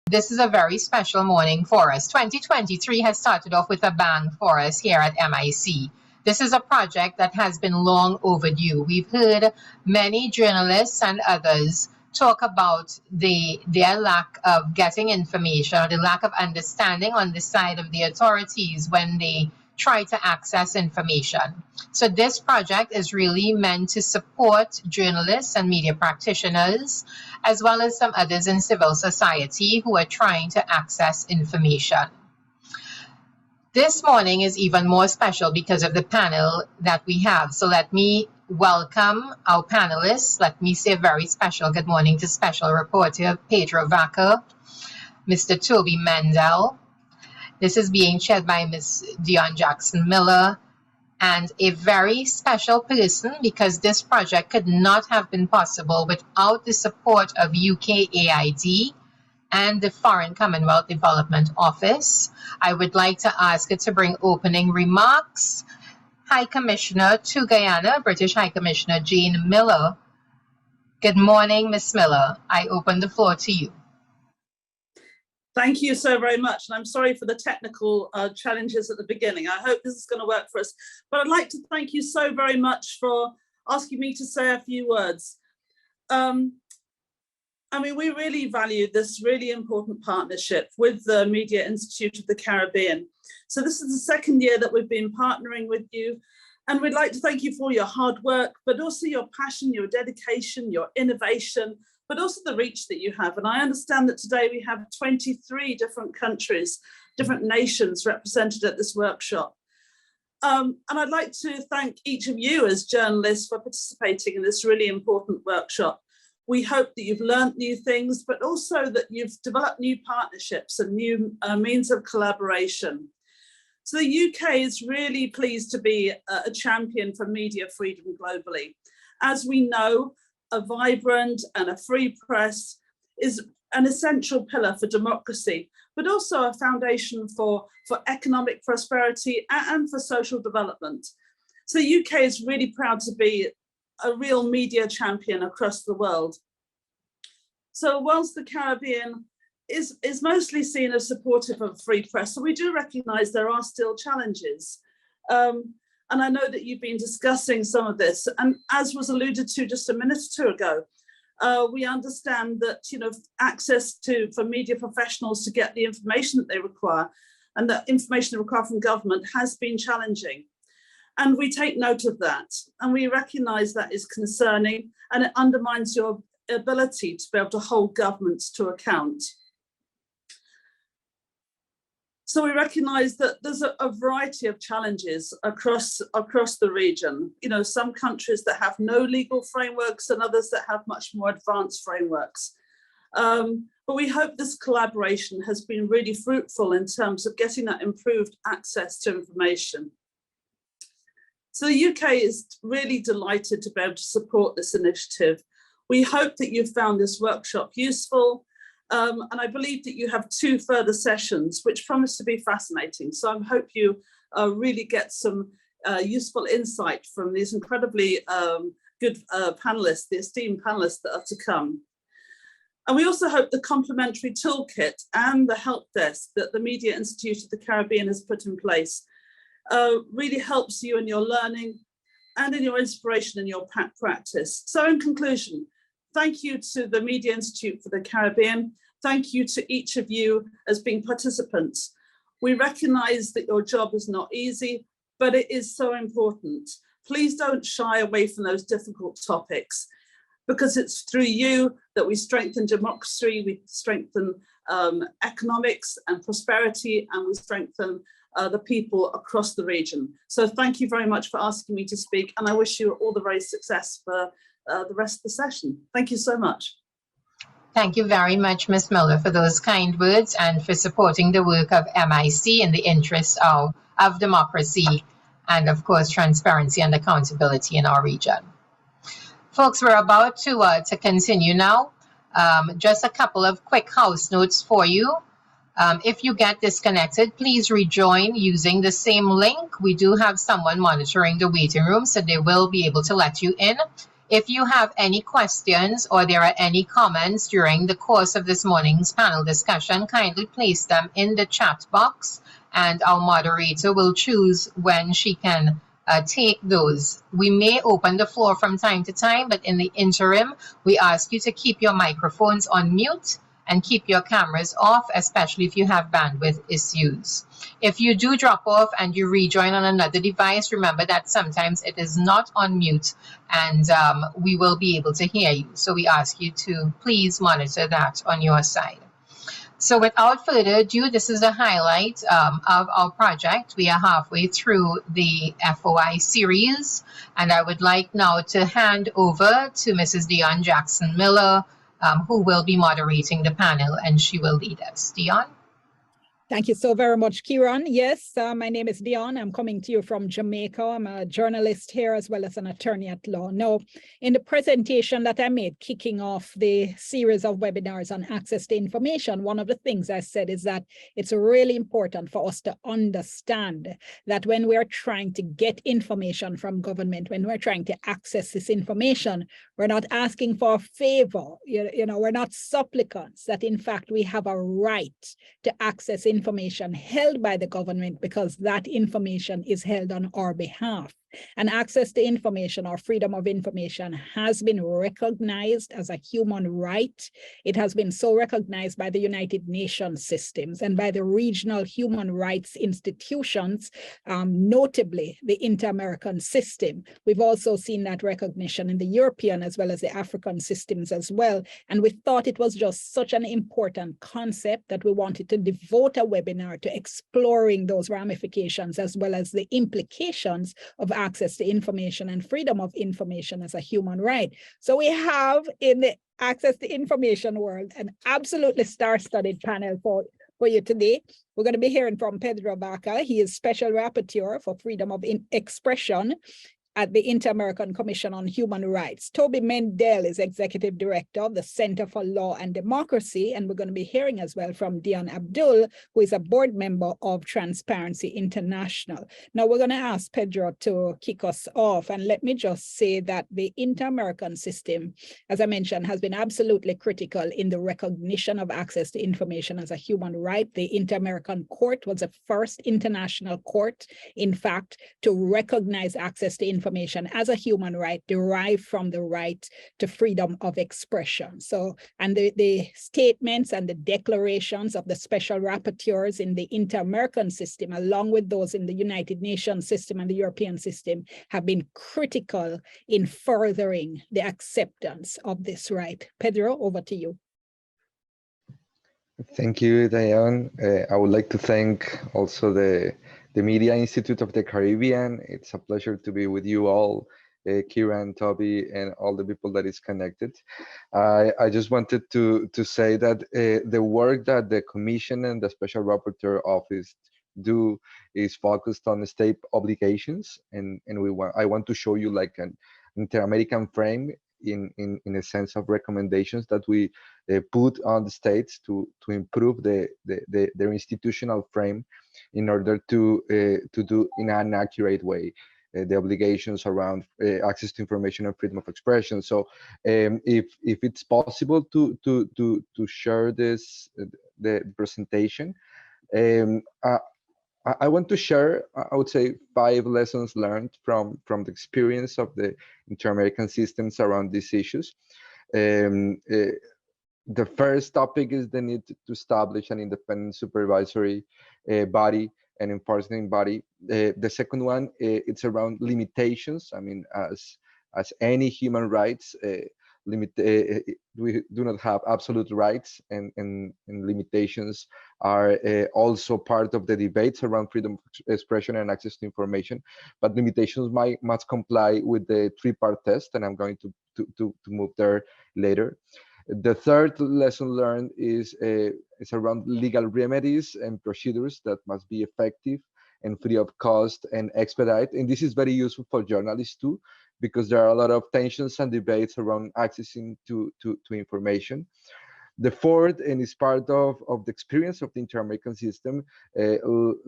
This is a very special morning for us. 2023 has started off with a bang for us here at MIC. This is a project that has been long overdue. We've heard many journalists and others talk about their lack of getting information, or the lack of understanding on the side of the authorities when they try to access information. So this project is really meant to support journalists and media practitioners, as well as some others in civil society who are trying to access information. This morning is even more special because of the panel that we have. So let me welcome our panelists. Let me say a very special good morning to Special Rapporteur Pedro Vaca, Mr. Toby Mendel. This is being chaired by Ms. Dionne Jackson-Miller, and a very special person, because this project could not have been possible without the support of UKAID and the Foreign Commonwealth Development Office. I would like to ask her to bring opening remarks. High Commissioner to Guyana, British High Commissioner Jane Miller. Good morning, Ms. Miller. I open the floor to you. Thank you so very much. And I'm sorry for the technical challenges at the beginning. I hope this is going to work for us. But I'd like to thank you so very much for asking me to say a few words. I mean, we really value this really important partnership with the Media Institute of the Caribbean. So this is the second year that we've been partnering with you. And we'd like to thank you for your hard work, but also your passion, your dedication, your innovation, but also the reach that you have. And I understand that today we have 23 different countries, different nations represented at this workshop. And I'd like to thank each of you as journalists for participating in this really important workshop. We hope that you've learned new things, but also that you've developed new partnerships and new means of collaboration. So the UK is really pleased to be a champion for media freedom globally. As we know, a vibrant and a free press is an essential pillar for democracy, but also a foundation for economic prosperity and for social development. So the UK is really proud to be a real media champion across the world. So whilst the Caribbean is mostly seen as supportive of free press, so we do recognise there are still challenges. And I know that you've been discussing some of this, and as was alluded to just a minute or two ago, we understand that access for media professionals to get the information that they require, and the information they require from government, has been challenging. And we take note of that, and we recognise that is concerning, and it undermines your ability to be able to hold governments to account. So we recognise that there's a variety of challenges across the region. Some countries that have no legal frameworks and others that have much more advanced frameworks. But we hope this collaboration has been really fruitful in terms of getting that improved access to information. So the UK is really delighted to be able to support this initiative. We hope that you've found this workshop useful. And I believe that you have 2 further sessions which promise to be fascinating. So I hope you really get some useful insight from these incredibly good panelists, the esteemed panelists that are to come. And we also hope the complementary toolkit and the help desk that the Media Institute of the Caribbean has put in place really helps you in your learning and in your inspiration in your practice. So in conclusion, thank you to the Media Institute for the Caribbean. Thank you to each of you as being participants. We recognise that your job is not easy, but it is so important. Please don't shy away from those difficult topics, because it's through you that we strengthen democracy, we strengthen economics and prosperity, and we strengthen the people across the region. So thank you very much for asking me to speak, and I wish you all the very success for the rest of the session. Thank you so much. Thank you very much, Ms. Miller, for those kind words and for supporting the work of MIC in the interest of democracy and, of course, transparency and accountability in our region. Folks, we're about to continue now. Just a couple of quick house notes for you. If you get disconnected, please rejoin using the same link. We do have someone monitoring the waiting room, so they will be able to let you in. If you have any questions or there are any comments during the course of this morning's panel discussion, kindly place them in the chat box and our moderator will choose when she can take those. We may open the floor from time to time, but in the interim, we ask you to keep your microphones on mute and keep your cameras off, especially if you have bandwidth issues. If you do drop off and you rejoin on another device, remember that sometimes it is not on mute and we will be able to hear you. So we ask you to please monitor that on your side. So without further ado, this is the highlight of our project. We are halfway through the FOI series, and I would like now to hand over to Mrs. Dionne Jackson-Miller, who will be moderating the panel, and she will lead us. Dionne? Thank you so very much, Kiran. Yes, my name is Dion. I'm coming to you from Jamaica. I'm a journalist here as well as an attorney at law. Now, in the presentation that I made kicking off the series of webinars on access to information, one of the things I said is that it's really important for us to understand that when we're trying to get information from government, when we're trying to access this information, we're not asking for a favor. We're not supplicants, that in fact we have a right to access information held by the government because that information is held on our behalf. And access to information or freedom of information has been recognized as a human right. It has been so recognized by the United Nations systems and by the regional human rights institutions, notably the Inter-American system. We've also seen that recognition in the European as well as the African systems as well. And we thought it was just such an important concept that we wanted to devote a webinar to exploring those ramifications as well as the implications of access to information and freedom of information as a human right. So we have in the access to information world an absolutely star-studded panel for you today. We're going to be hearing from Pedro Vaca. He is Special Rapporteur for Freedom of Expression at the Inter-American Commission on Human Rights. Toby Mendel is Executive Director of the Center for Law and Democracy, and we're going to be hearing as well from Dion Abdool, who is a board member of Transparency International. Now we're going to ask Pedro to kick us off, and let me just say that the Inter-American system, as I mentioned, has been absolutely critical in the recognition of access to information as a human right. The Inter-American Court was the first international court, in fact, to recognize access to information as a human right derived from the right to freedom of expression. So, and the statements and the declarations of the special rapporteurs in the Inter-American system, along with those in the United Nations system and the European system, have been critical in furthering the acceptance of this right. Pedro, over to you. Thank you, Dion. I would like to thank also the Media Institute of the Caribbean. It's a pleasure to be with you all, Kiran, Toby, and all the people that is connected. I just wanted to say that the work that the Commission and the Special Rapporteur Office do is focused on state obligations, and I want to show you like an Inter-American frame in a sense of recommendations that we put on the states to improve their institutional frame in order to do in an accurate way the obligations around access to information and freedom of expression. So if it's possible to share this the presentation, I want to share, I would say, 5 lessons learned from the experience of the Inter-American systems around these issues. The first topic is the need to establish an independent supervisory body and enforcement body. The second one, it's around limitations. I mean, as any human rights, we do not have absolute rights, and limitations are also part of the debates around freedom of expression and access to information. But limitations must comply with the 3-part test, and I'm going to move there later. The third lesson learned is around legal remedies and procedures that must be effective and free of cost and expedite. And this is very useful for journalists too, because there are a lot of tensions and debates around accessing to information. The fourth, and is part of the experience of the Inter-American system,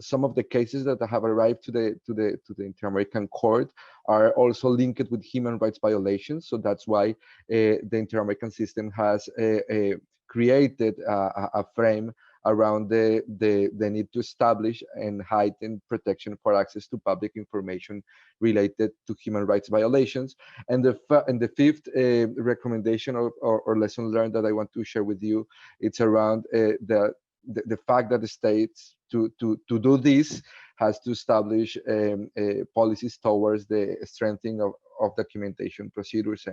some of the cases that have arrived to the Inter-American Court are also linked with human rights violations. So that's why the Inter-American system has created a frame around the need to establish and heighten protection for access to public information related to human rights violations. And the fifth recommendation or lesson learned that I want to share with you, it's around the fact that the states to do this has to establish policies towards the strengthening of documentation procedures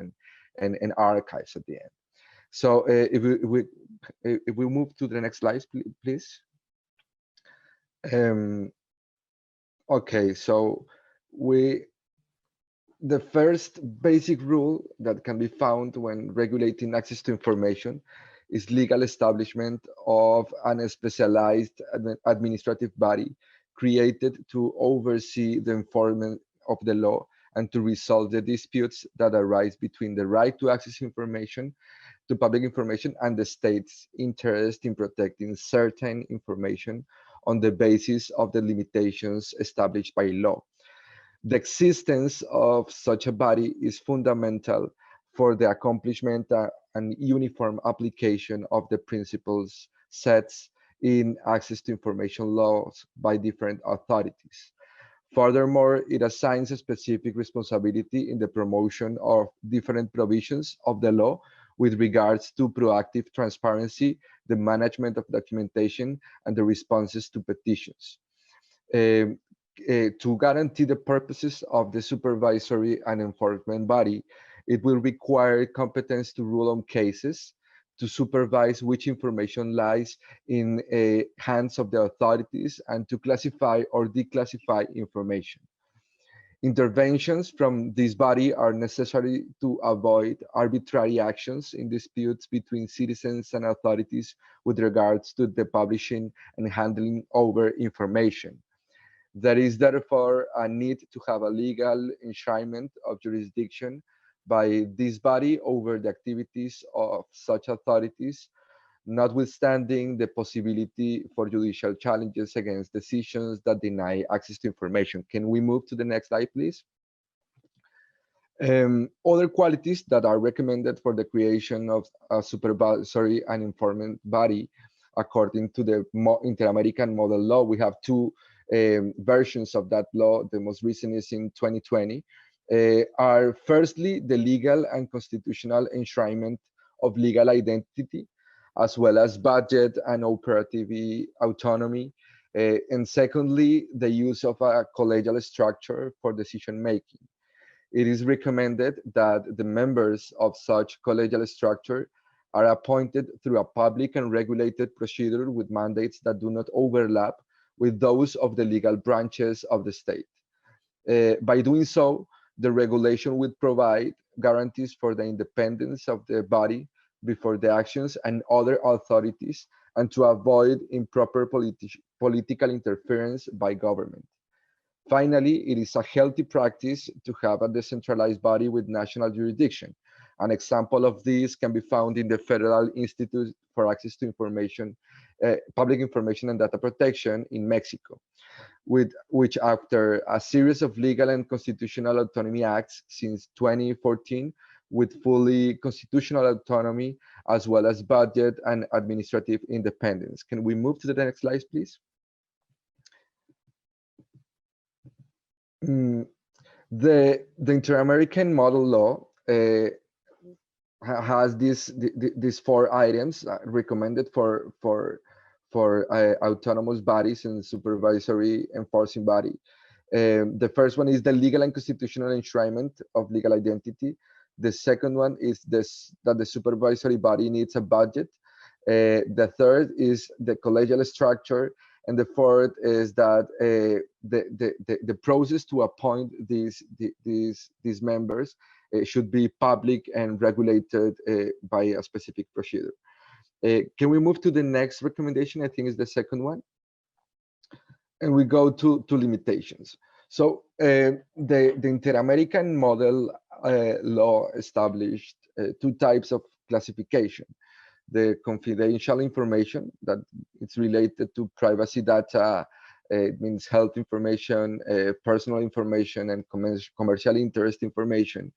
and archives at the end. So if we move to the next slide, please. Okay, so the first basic rule that can be found when regulating access to information is legal establishment of an specialized administrative body created to oversee the enforcement of the law and to resolve the disputes that arise between the right to access information, to public information, and the state's interest in protecting certain information on the basis of the limitations established by law. The existence of such a body is fundamental for the accomplishment and uniform application of the principles set in access to information laws by different authorities. Furthermore, it assigns a specific responsibility in the promotion of different provisions of the law with regards to proactive transparency, the management of documentation, and the responses to petitions. To guarantee the purposes of the supervisory and enforcement body, it will require competence to rule on cases, to supervise which information lies in hands of the authorities, and to classify or declassify information. Interventions from this body are necessary to avoid arbitrary actions in disputes between citizens and authorities with regards to the publishing and handling over information. There is therefore a need to have a legal enshrinement of jurisdiction by this body over the activities of such authorities, notwithstanding the possibility for judicial challenges against decisions that deny access to information. Can we move to the next slide, please? Other qualities that are recommended for the creation of a supervisory and enforcement body, according to the Inter-American Model Law, we have two versions of that law. The most recent is in 2020. Are firstly the legal and constitutional enshrinement of legal identity, as well as budget and operative autonomy. And secondly, the use of a collegial structure for decision making. It is recommended that the members of such collegial structure are appointed through a public and regulated procedure with mandates that do not overlap with those of the legal branches of the state. By doing so, the regulation would provide guarantees for the independence of the body before the actions and other authorities, and to avoid improper political interference by government. Finally, it is a healthy practice to have a decentralized body with national jurisdiction. An example of this can be found in the Federal Institute for Access to Information, Public Information and Data Protection in Mexico, which after a series of legal and constitutional autonomy acts since 2014, with fully constitutional autonomy, as well as budget and administrative independence. Can we move to the next slide, please? The Inter-American Model Law has these 4 items recommended for autonomous bodies and supervisory enforcing body. The first one is the legal and constitutional enshrinement of legal identity. The second one is that the supervisory body needs a budget. The third is the collegial structure. And the fourth is that the process to appoint these members should be public and regulated by a specific procedure. Can we move to the next recommendation? I think is the second one. And we go to limitations. So the Inter-American Model Law established 2 types of classification. the confidential information that it's related to privacy data. It means health information, personal information, and commercial interest information.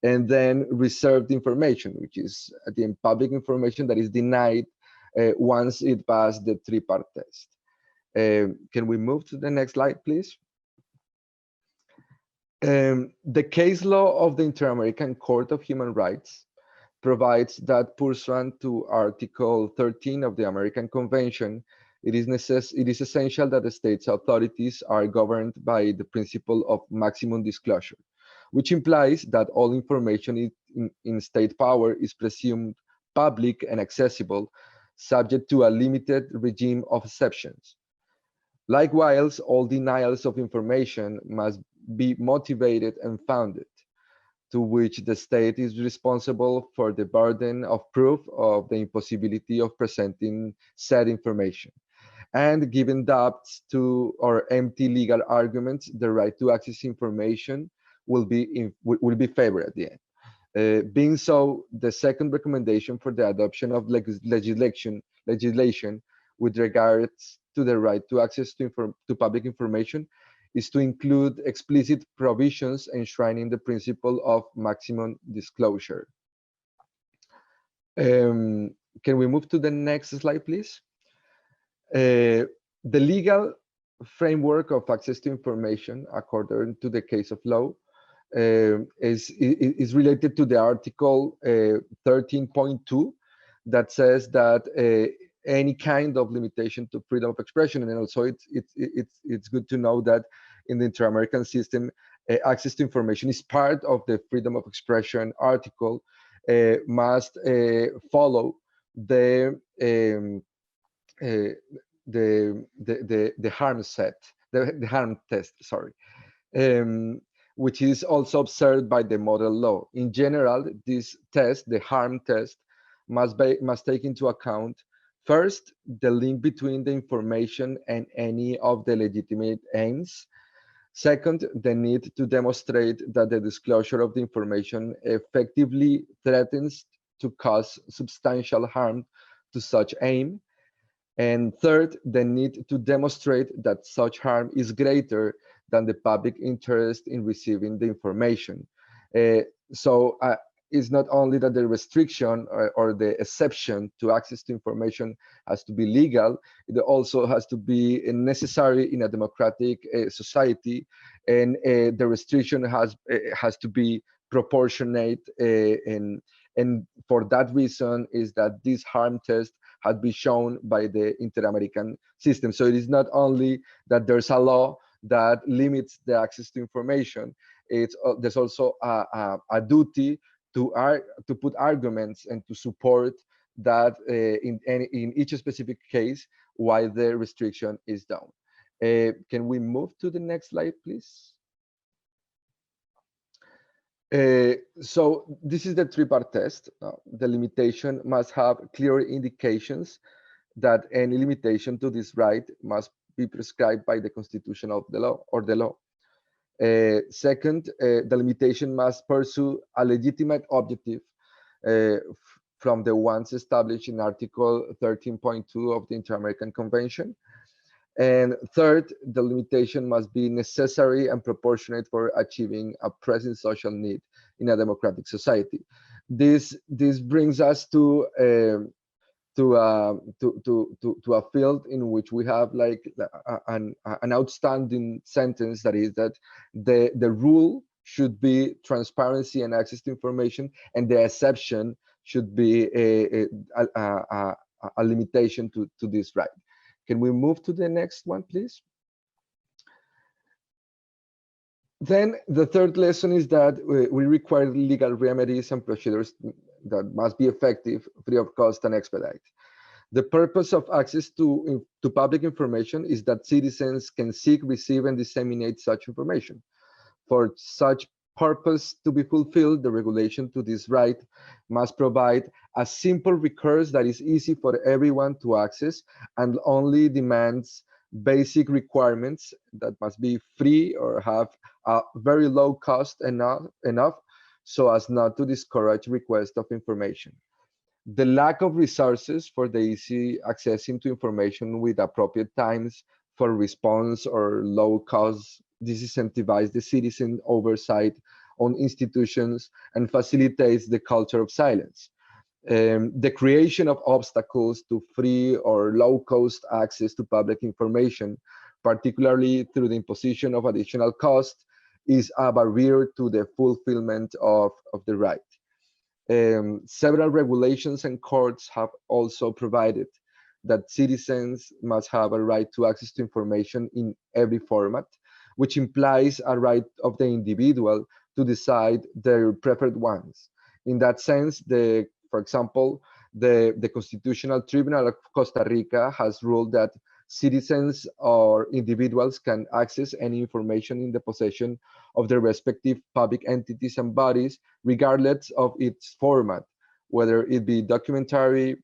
And then reserved information, which is again public information that is denied once it passed the three-part test. Can we move to the next slide, please? The case law of the Inter-American Court of Human Rights provides that pursuant to Article 13 of the American Convention, it is essential that the state's authorities are governed by the principle of maximum disclosure, which implies that all information in state power is presumed public and accessible, subject to a limited regime of exceptions. Likewise, all denials of information must be motivated and founded, to which the state is responsible for the burden of proof of the impossibility of presenting said information. And given doubts to or empty legal arguments, the right to access information will be favored at the end. Being so, the second recommendation for the adoption of legislation with regards to the right to access to public information is to include explicit provisions enshrining the principle of maximum disclosure. Can we move to the next slide, please? The legal framework of access to information, according to the case of law, is related to the Article 13.2 that says that any kind of limitation to freedom of expression, and also it's good to know that in the Inter-American system, access to information is part of the freedom of expression article, must follow the harm set, the harm test, sorry, which is also observed by the model law. In general, this test, the harm test, must take into account first the link between the information and any of the legitimate aims. Second, the need to demonstrate that the disclosure of the information effectively threatens to cause substantial harm to such aim. And third, the need to demonstrate that such harm is greater than the public interest in receiving the information. So it's not only that the restriction or the exception to access to information has to be legal, it also has to be necessary in a democratic society, and the restriction has to be proportionate, and for that reason is that this harm test had been shown by the Inter-American system. So it is not only that there's a law that limits the access to information, there's also a duty to put arguments and to support that in each specific case why the restriction is down. Can we move to the next slide, please? So this is the three-part test. The limitation must have clear indications that any limitation to this right must be prescribed by the constitution of the law or the law. Second, the limitation must pursue a legitimate objective from the ones established in Article 13.2 of the Inter-American Convention. And third, the limitation must be necessary and proportionate for achieving a present social need in a democratic society. This brings us to a field in which we have like an outstanding sentence, that is that the rule should be transparency and access to information, and the exception should be a limitation to this right. Can we move to the next one, please? Then the third lesson is that we require legal remedies and procedures that must be effective, free of cost, and expedite. The purpose of access to public information is that citizens can seek, receive, and disseminate such information. For such purpose to be fulfilled, the regulation to this right must provide a simple recourse that is easy for everyone to access and only demands basic requirements that must be free or have a very low cost enough so as not to discourage request of information. The lack of resources for the easy accessing to information with appropriate times for response or low cost disincentivize the citizen oversight on institutions and facilitates the culture of silence. The creation of obstacles to free or low-cost access to public information, particularly through the imposition of additional cost, is a barrier to the fulfillment of the right. Several regulations and courts have also provided that citizens must have a right to access to information in every format, which implies a right of the individual to decide their preferred ones. In that sense, for example, the Constitutional Tribunal of Costa Rica has ruled that citizens or individuals can access any information in the possession of their respective public entities and bodies, regardless of its format, whether it be documentary,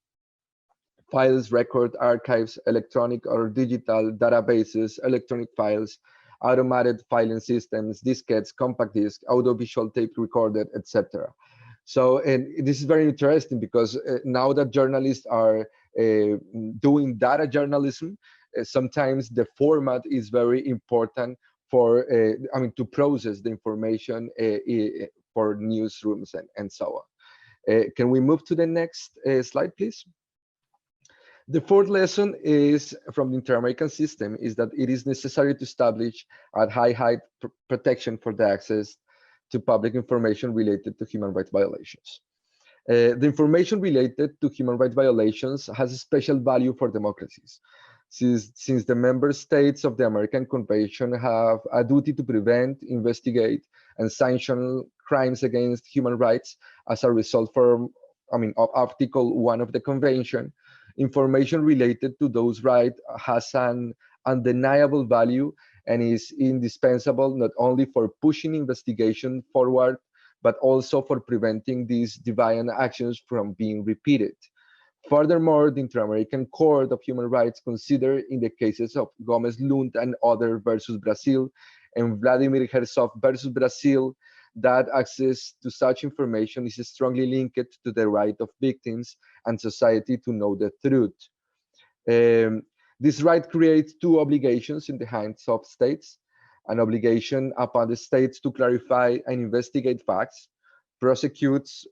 files, record, archives, electronic or digital databases, electronic files, automated filing systems, diskettes, compact disc, audiovisual tape recorded, etc. So, and this is very interesting because now that journalists are doing data journalism, sometimes the format is very important for, to process the information for newsrooms and so on. Can we move to the next slide, please? The fourth lesson is from the Inter-American system is that it is necessary to establish a high height protection for the access to public information related to human rights violations. The information related to human rights violations has a special value for democracies, since the member states of the American Convention have a duty to prevent, investigate, and sanction crimes against human rights as a result of Article 1 of the Convention. Information related to those rights has an undeniable value and is indispensable not only for pushing investigation forward, but also for preventing these deviant actions from being repeated. Furthermore, the Inter-American Court of Human Rights considered in the cases of Gomez Lund and other versus Brazil and Vladimir Herzog versus Brazil that access to such information is strongly linked to the right of victims and society to know the truth. This right creates two obligations in the hands of states: an obligation upon the states to clarify and investigate facts, prosecutes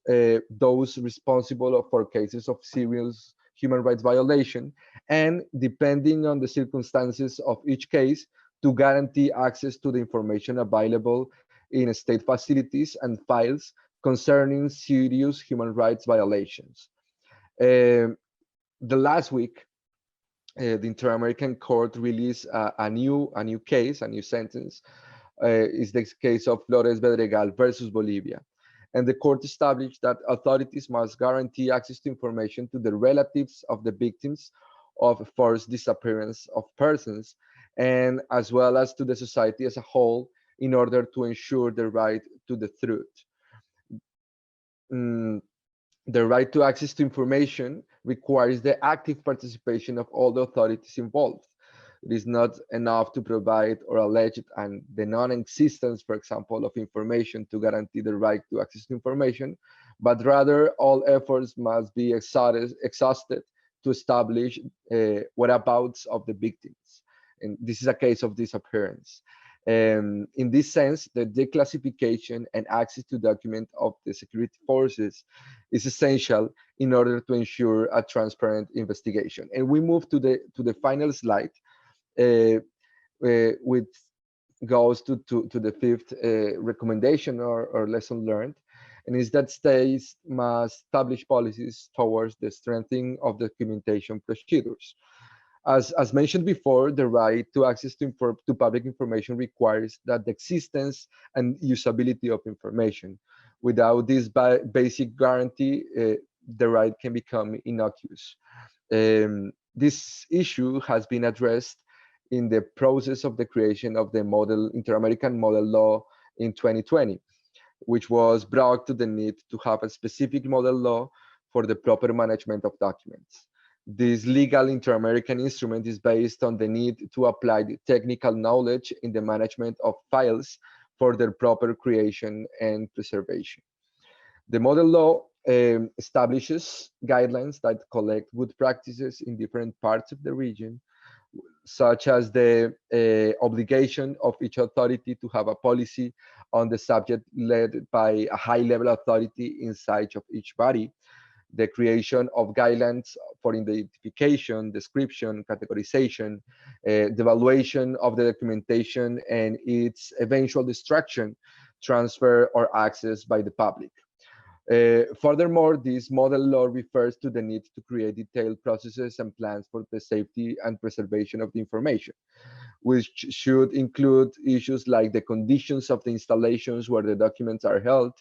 those responsible for cases of serious human rights violation, and depending on the circumstances of each case, to guarantee access to the information available in state facilities and files concerning serious human rights violations. The last week, the Inter-American Court released a new case, a new sentence. Is the case of Flores Bedregal versus Bolivia. And the court established that authorities must guarantee access to information to the relatives of the victims of forced disappearance of persons, and as well as to the society as a whole, in order to ensure the right to the truth. The right to access to information requires the active participation of all the authorities involved. It is not enough to provide or allege and the non-existence, for example, of information to guarantee the right to access to information, but rather all efforts must be exhausted to establish whereabouts of the victims. And this is a case of disappearance. In this sense, the declassification and access to document of the security forces is essential in order to ensure a transparent investigation. And we move to the final slide, which goes to the fifth recommendation or lesson learned, and is that states must establish policies towards the strengthening of documentation procedures. As mentioned before, the right to access to public information requires that the existence and usability of information. Without this basic guarantee, the right can become innocuous. This issue has been addressed in the process of the creation of the Inter-American Model Law in 2020, which was brought to the need to have a specific model law for the proper management of documents. This legal inter-American instrument is based on the need to apply the technical knowledge in the management of files for their proper creation and preservation. The model law establishes guidelines that collect good practices in different parts of the region, such as the obligation of each authority to have a policy on the subject led by a high-level authority inside of each body, the creation of guidelines for identification, description, categorization, the evaluation of the documentation and its eventual destruction, transfer, or access by the public. Furthermore, this model law refers to the need to create detailed processes and plans for the safety and preservation of the information, which should include issues like the conditions of the installations where the documents are held,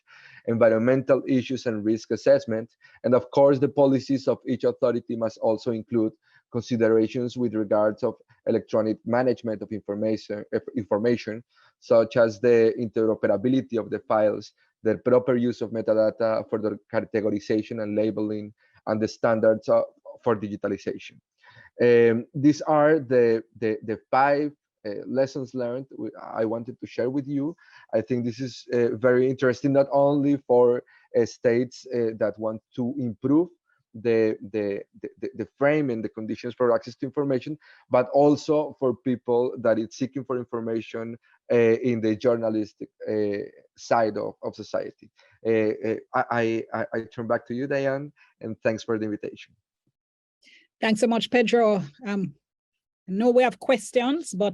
environmental issues and risk assessment, and of course, the policies of each authority must also include considerations with regards of electronic management of information, such as the interoperability of the files, the proper use of metadata for the categorization and labeling, and the standards for digitalization. These are the 5 lessons learned I wanted to share with you. I think this is very interesting, not only for states that want to improve the frame and the conditions for access to information, but also for people that is seeking for information in the journalistic side of society. I turn back to you, Dionne, and thanks for the invitation. Thanks so much, Pedro. I know we have questions, but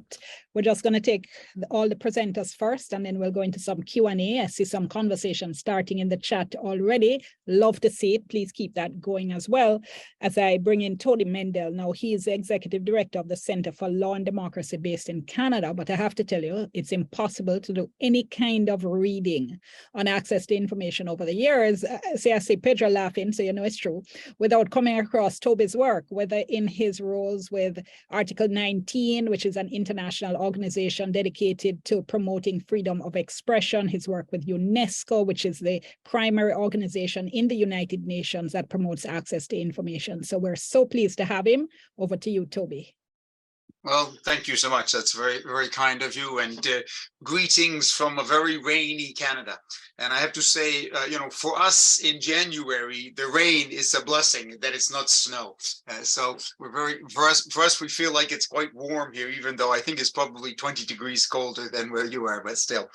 we're just going to take all the presenters first, and then we'll go into some Q&A. I see some conversation starting in the chat already. Love to see it. Please keep that going as well. As I bring in Toby Mendel. Now, he is the Executive Director of the Center for Law and Democracy based in Canada, but I have to tell you, it's impossible to do any kind of reading on access to information over the years. I see Pedro laughing, so you know it's true, without coming across Toby's work, whether in his roles with Article 19, which is an international organization dedicated to promoting freedom of expression, his work with UNESCO, which is the primary organization in the United Nations that promotes access to information. So we're so pleased to have him. Over to you, Toby. Well, thank you so much. That's very, very kind of you. And greetings from a very rainy Canada. And I have to say, you know, for us in January, the rain is a blessing that it's not snow. So we're for us, we feel like it's quite warm here, even though I think it's probably 20 degrees colder than where you are, but still.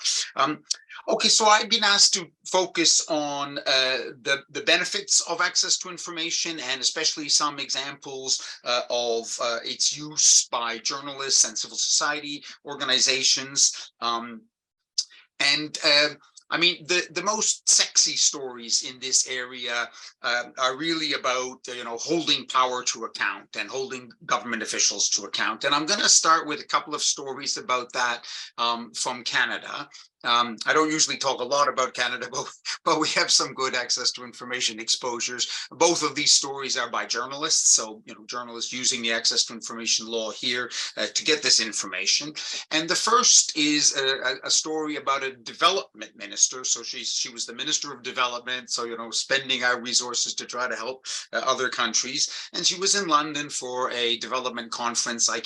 Okay, so I've been asked to focus on the benefits of access to information, and especially some examples of its use by journalists and civil society organizations. I mean, the most sexy stories in this area are really about, you know, holding power to account and holding government officials to account. And I'm going to start with a couple of stories about that from Canada. I don't usually talk a lot about Canada, but we have some good access to information exposures. Both of these stories are by journalists, so you know, journalists using the access to information law here to get this information. And the first is a story about a development minister. So she was the Minister of Development, so you know, spending our resources to try to help other countries. And she was in London for a development conference. A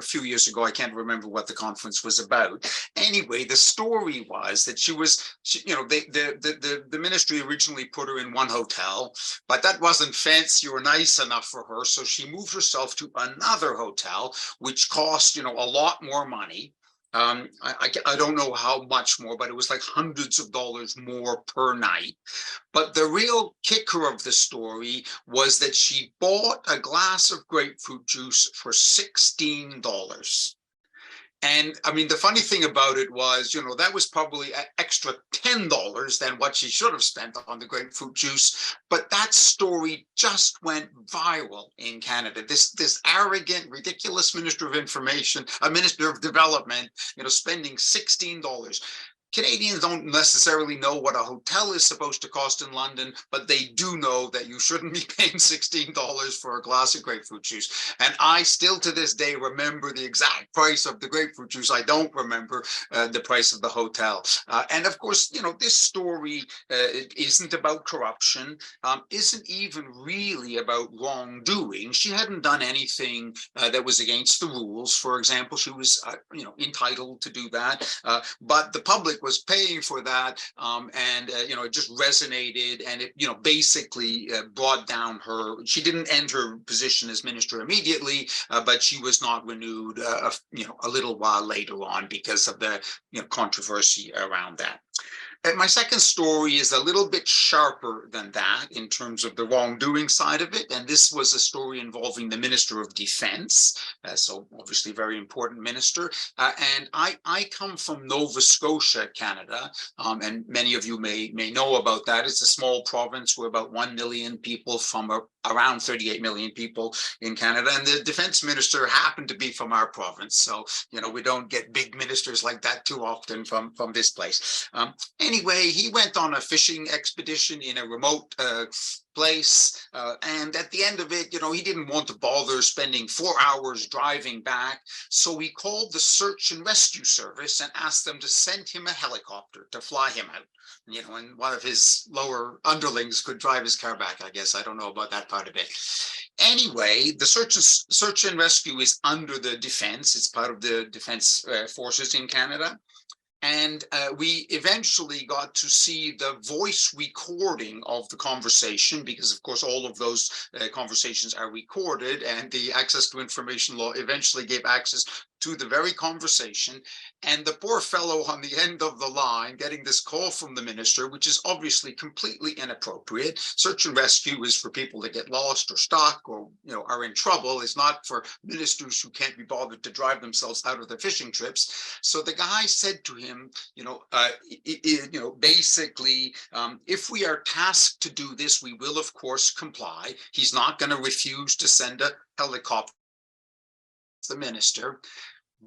few years ago, I can't remember what the conference was about. Anyway, the story was that she you know, the ministry originally put her in one hotel, but that wasn't fancy or nice enough for her. So she moved herself to another hotel, which cost, you know, a lot more money. I don't know how much more, but it was like hundreds of dollars more per night. But the real kicker of the story was that she bought a glass of grapefruit juice for $16. And I mean, the funny thing about it was, you know, that was probably an extra $10 than what she should have spent on the grapefruit juice. But that story just went viral in Canada. This arrogant, ridiculous Minister of Information, a Minister of Development, you know, spending $16. Canadians don't necessarily know what a hotel is supposed to cost in London, but they do know that you shouldn't be paying $16 for a glass of grapefruit juice. And I still to this day remember the exact price of the grapefruit juice. I don't remember the price of the hotel. And of course, you know, this story isn't about corruption, isn't even really about wrongdoing. She hadn't done anything that was against the rules. For example, she was, you know, entitled to do that. But the public that was paying for that, and it just resonated, and it basically brought down her. She didn't end her position as minister immediately, but she was not renewed a little while later on because of the controversy around that. My second story is a little bit sharper than that in terms of the wrongdoing side of it. And this was a story involving the Minister of Defense. So obviously very important minister. And I come from Nova Scotia, Canada. And many of you may know about that. It's a small province. We're about 1 million people from around 38 million people in Canada. And the defense minister happened to be from our province. So, we don't get big ministers like that too often from this place. Anyway, he went on a fishing expedition in a remote place. And at the end of it, he didn't want to bother spending 4 hours driving back. So he called the search and rescue service and asked them to send him a helicopter to fly him out. And one of his lower underlings could drive his car back, I guess. I don't know about that part of it. Anyway, the search and rescue is under the defense. It's part of the defense forces in Canada. And we eventually got to see the voice recording of the conversation, because of course all of those conversations are recorded, and the Access to Information Law eventually gave access to the very conversation. And the poor fellow on the end of the line getting this call from the minister, which is obviously completely inappropriate. Search and rescue is for people that get lost or stuck or are in trouble. It's not for ministers who can't be bothered to drive themselves out of their fishing trips. So the guy said to him, basically, if we are tasked to do this, we will of course comply. He's not going to refuse to send a helicopter to the minister.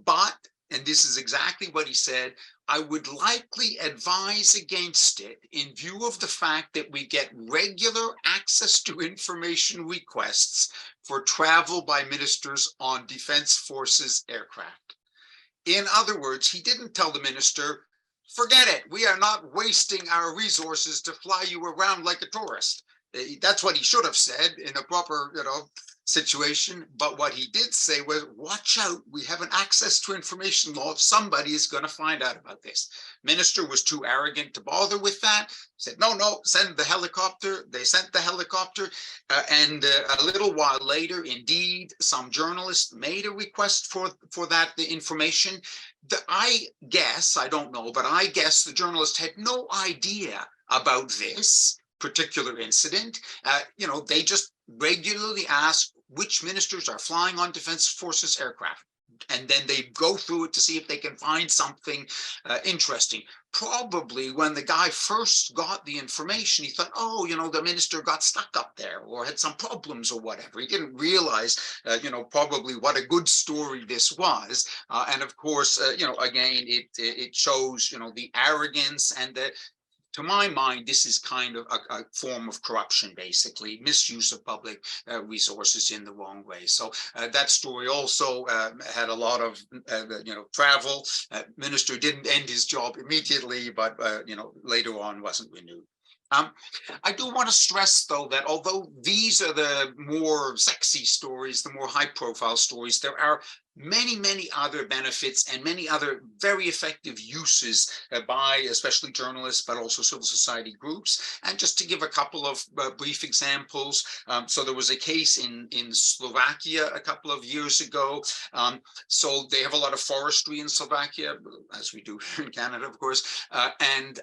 But, and this is exactly what he said, I would likely advise against it in view of the fact that we get regular access to information requests for travel by ministers on Defense Forces aircraft. In other words, he didn't tell the minister, forget it, we are not wasting our resources to fly you around like a tourist. That's what he should have said in a proper, situation. But what he did say was, watch out, we have an access to information law. Somebody is going to find out about this. Minister was too arrogant to bother with that. Said, no, send the helicopter. They sent the helicopter. And a little while later, indeed, some journalists made a request for the information. I guess, I don't know, but I guess the journalist had no idea about this particular incident. They just regularly ask which ministers are flying on Defense Forces aircraft. And then they go through it to see if they can find something interesting. Probably when the guy first got the information, he thought, the minister got stuck up there or had some problems or whatever. He didn't realize, probably what a good story this was. And of course, again, it shows, the arrogance and to my mind, this is kind of a form of corruption, basically, misuse of public resources in the wrong way. So that story also had a lot of, travel. Minister didn't end his job immediately, but, later on wasn't renewed. I do want to stress, though, that although these are the more sexy stories, the more high-profile stories, there are many, many other benefits and many other very effective uses by especially journalists, but also civil society groups. And just to give a couple of brief examples, so there was a case in Slovakia a couple of years ago. So they have a lot of forestry in Slovakia, as we do here in Canada, of course, and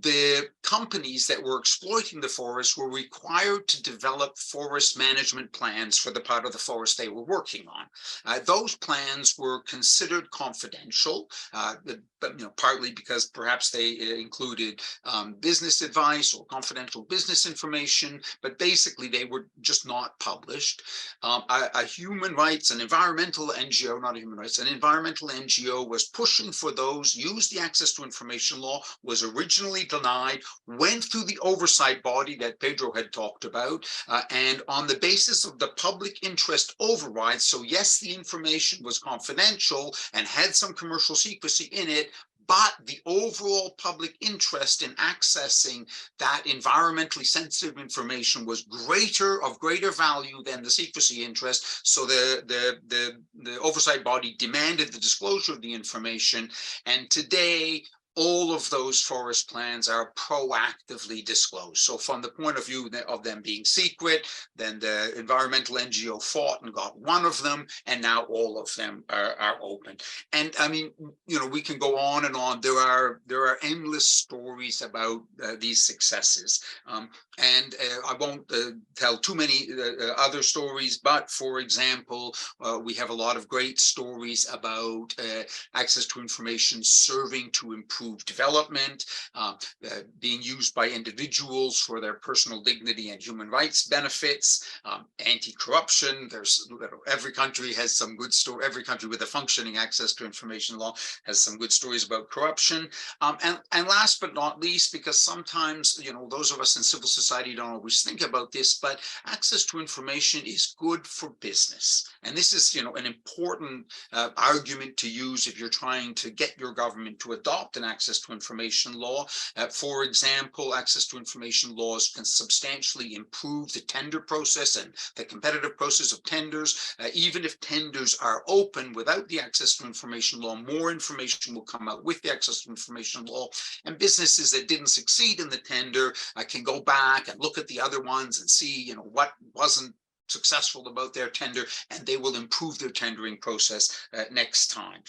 the companies that were exploiting the forest were required to develop forest management plans for the part of the forest they were working on. Those plans were considered confidential, but partly because perhaps they included business advice or confidential business information, but basically they were just not published. A human rights, an environmental NGO, not a human rights, an environmental NGO was pushing for those, used the access to information law, was originally denied, went through the oversight body that Pedro had talked about, and on the basis of the public interest override, so yes, the information was confidential and had some commercial secrecy in it, but the overall public interest in accessing that environmentally sensitive information was of greater value than the secrecy interest. So the oversight body demanded the disclosure of the information. And today, all of those forest plans are proactively disclosed. So from the point of view of them being secret, then the environmental NGO fought and got one of them, and now all of them are open. And I mean, you know, we can go on and on. There are endless stories about these successes. And I won't tell too many other stories, but for example, we have a lot of great stories about access to information serving to improve development, being used by individuals for their personal dignity and human rights benefits, anti-corruption. There's every country has some good story. Every country with a functioning access to information law has some good stories about corruption. And last but not least, because sometimes, you know, those of us in civil society don't always think about this, but access to information is good for business. And this is, you know, an important argument to use if you're trying to get your government to adopt an access to information law. For example, access to information laws can substantially improve the tender process and the competitive process of tenders. Even if tenders are open without the access to information law, more information will come out with the access to information law. And businesses that didn't succeed in the tender can go back and look at the other ones and see, you know, what wasn't successful about their tender, and they will improve their tendering process next time.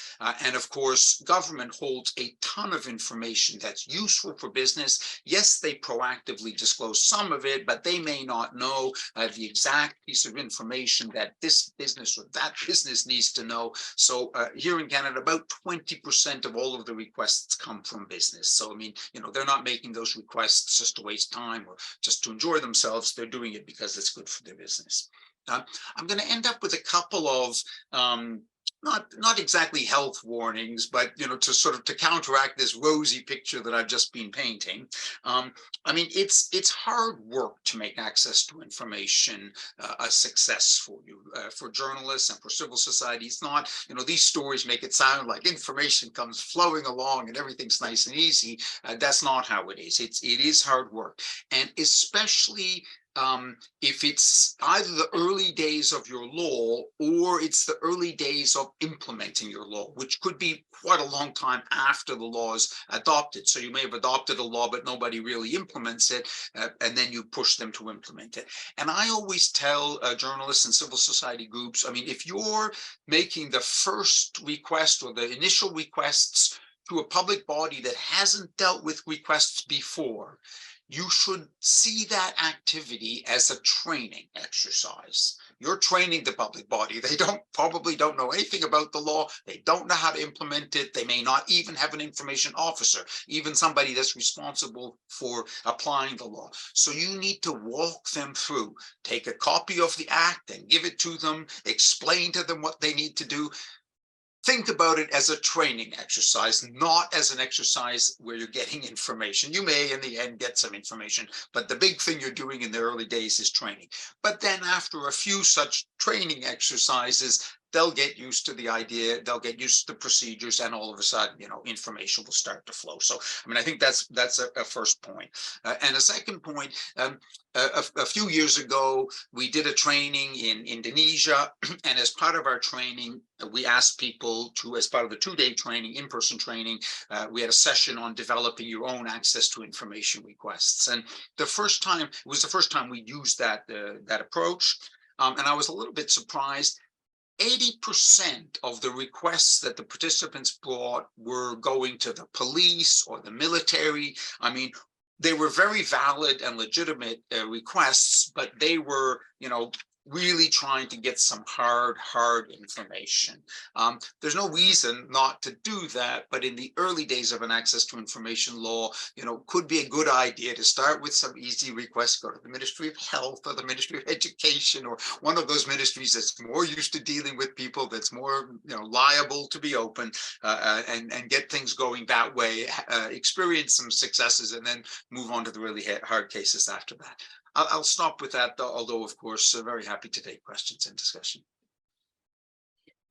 And of course, government holds a ton of information that's useful for business. Yes, they proactively disclose some of it, but they may not know the exact piece of information that this business or that business needs to know. So here in Canada, about 20% of all of the requests come from business. So, I mean, you know, they're not making those requests just to waste time or just to enjoy themselves. They're doing it because it's good for their business. I'm going to end up with a couple of not exactly health warnings, but you know, to counteract this rosy picture that I've just been painting. I mean, it's hard work to make access to information a success for you, for journalists and for civil society. It's not, you know, these stories make it sound like information comes flowing along and everything's nice and easy. That's not how it is. It is hard work, and especially if it's either the early days of your law or it's the early days of implementing your law, which could be quite a long time after the law is adopted. So you may have adopted a law, but nobody really implements it, and then you push them to implement it. And I always tell journalists and civil society groups, I mean, if you're making the first request or the initial requests to a public body that hasn't dealt with requests before, you should see that activity as a training exercise. You're training the public body. They probably don't know anything about the law. They don't know how to implement it. They may not even have an information officer, even somebody that's responsible for applying the law. So you need to walk them through, take a copy of the act and give it to them, explain to them what they need to do. Think about it as a training exercise, not as an exercise where you're getting information. You may in the end get some information, but the big thing you're doing in the early days is training. But then after a few such training exercises, they'll get used to the idea, they'll get used to the procedures, and all of a sudden, you know, information will start to flow. So, I mean, I think that's a first point. And a second point, a few years ago, we did a training in Indonesia, and as part of our training, we asked people to, as part of the two-day training, in-person training, we had a session on developing your own access to information requests. And it was the first time we used that approach. And I was a little bit surprised. 80% of the requests that the participants brought were going to the police or the military. I mean, they were very valid and legitimate requests, but they were, you know, really trying to get some hard information. There's no reason not to do that, but in the early days of an access to information law, you know, could be a good idea to start with some easy requests, go to the Ministry of Health or the Ministry of Education or one of those ministries that's more used to dealing with people, that's more, you know, liable to be open, and get things going that way, experience some successes, and then move on to the really hard cases after that. I'll stop with that, although, of course, very happy to take questions and discussion.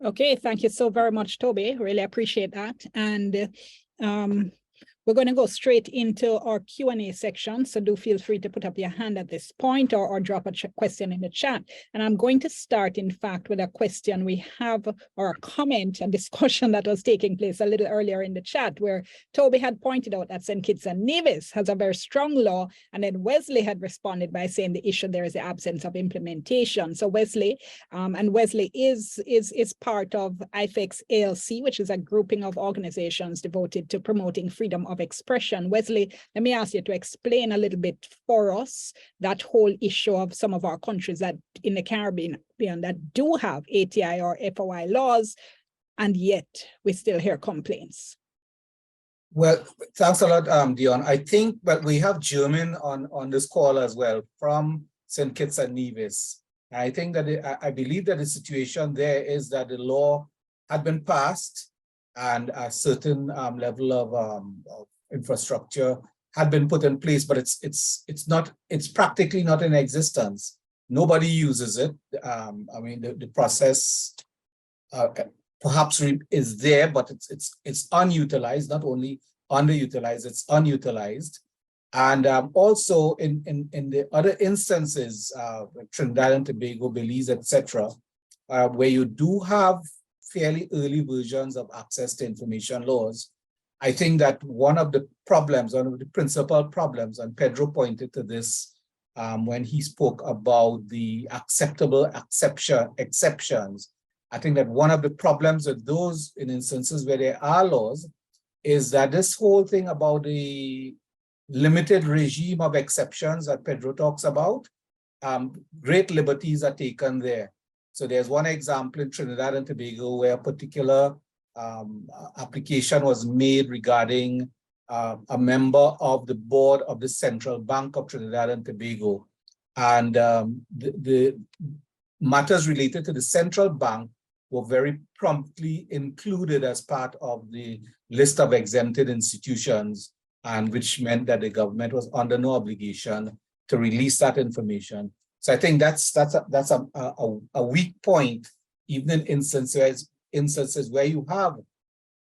Okay, thank you so very much, Toby. Really appreciate that. And We're going to go straight into our Q&A section, so do feel free to put up your hand at this point or drop a question in the chat. And I'm going to start, in fact, with a question we have, or a comment, a discussion that was taking place a little earlier in the chat, where Toby had pointed out that St. Kitts and Nevis has a very strong law, and then Wesley had responded by saying the issue there is the absence of implementation. So Wesley, and Wesley is part of IFEX ALC, which is a grouping of organizations devoted to promoting freedom of expression. Wesley, let me ask you to explain a little bit for us that whole issue of some of our countries that in the Caribbean that do have ATI or FOI laws, and yet we still hear complaints. Well, thanks a lot, Dion. I think, but we have German on this call as well from St. Kitts and Nevis. I think that I believe that the situation there is that the law had been passed and a certain level of infrastructure had been put in place, but it's practically not in existence. Nobody uses it. I mean, the process perhaps is there, but it's unutilized. Not only underutilized, it's unutilized. And also in the other instances, Trinidad and Tobago, Belize, etc., where you do have fairly early versions of access to information laws, I think that one of the principal problems, and Pedro pointed to this when he spoke about the acceptable exceptions. I think that one of the problems with those in instances where there are laws is that this whole thing about the limited regime of exceptions that Pedro talks about, great liberties are taken there. So there's one example in Trinidad and Tobago where a particular application was made regarding a member of the board of the Central Bank of Trinidad and Tobago. And the matters related to the central bank were very promptly included as part of the list of exempted institutions, and which meant that the government was under no obligation to release that information. So I think that's a weak point, even in instances where you have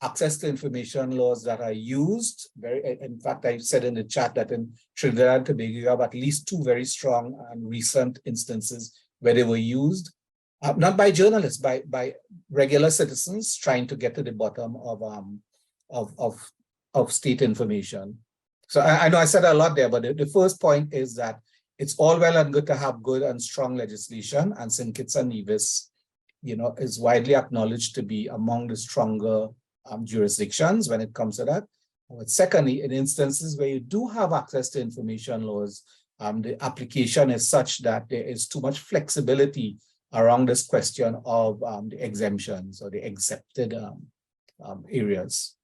access to information laws that are used. In fact, I said in the chat that in Trinidad and Tobago, you have at least 2 very strong and recent instances where they were used, not by journalists, by regular citizens trying to get to the bottom of state information. So I know I said a lot there, but the first point is that it's all well and good to have good and strong legislation, and St. Kitts and Nevis, is widely acknowledged to be among the stronger jurisdictions when it comes to that. But secondly, in instances where you do have access to information laws, the application is such that there is too much flexibility around this question of the exemptions or the accepted areas.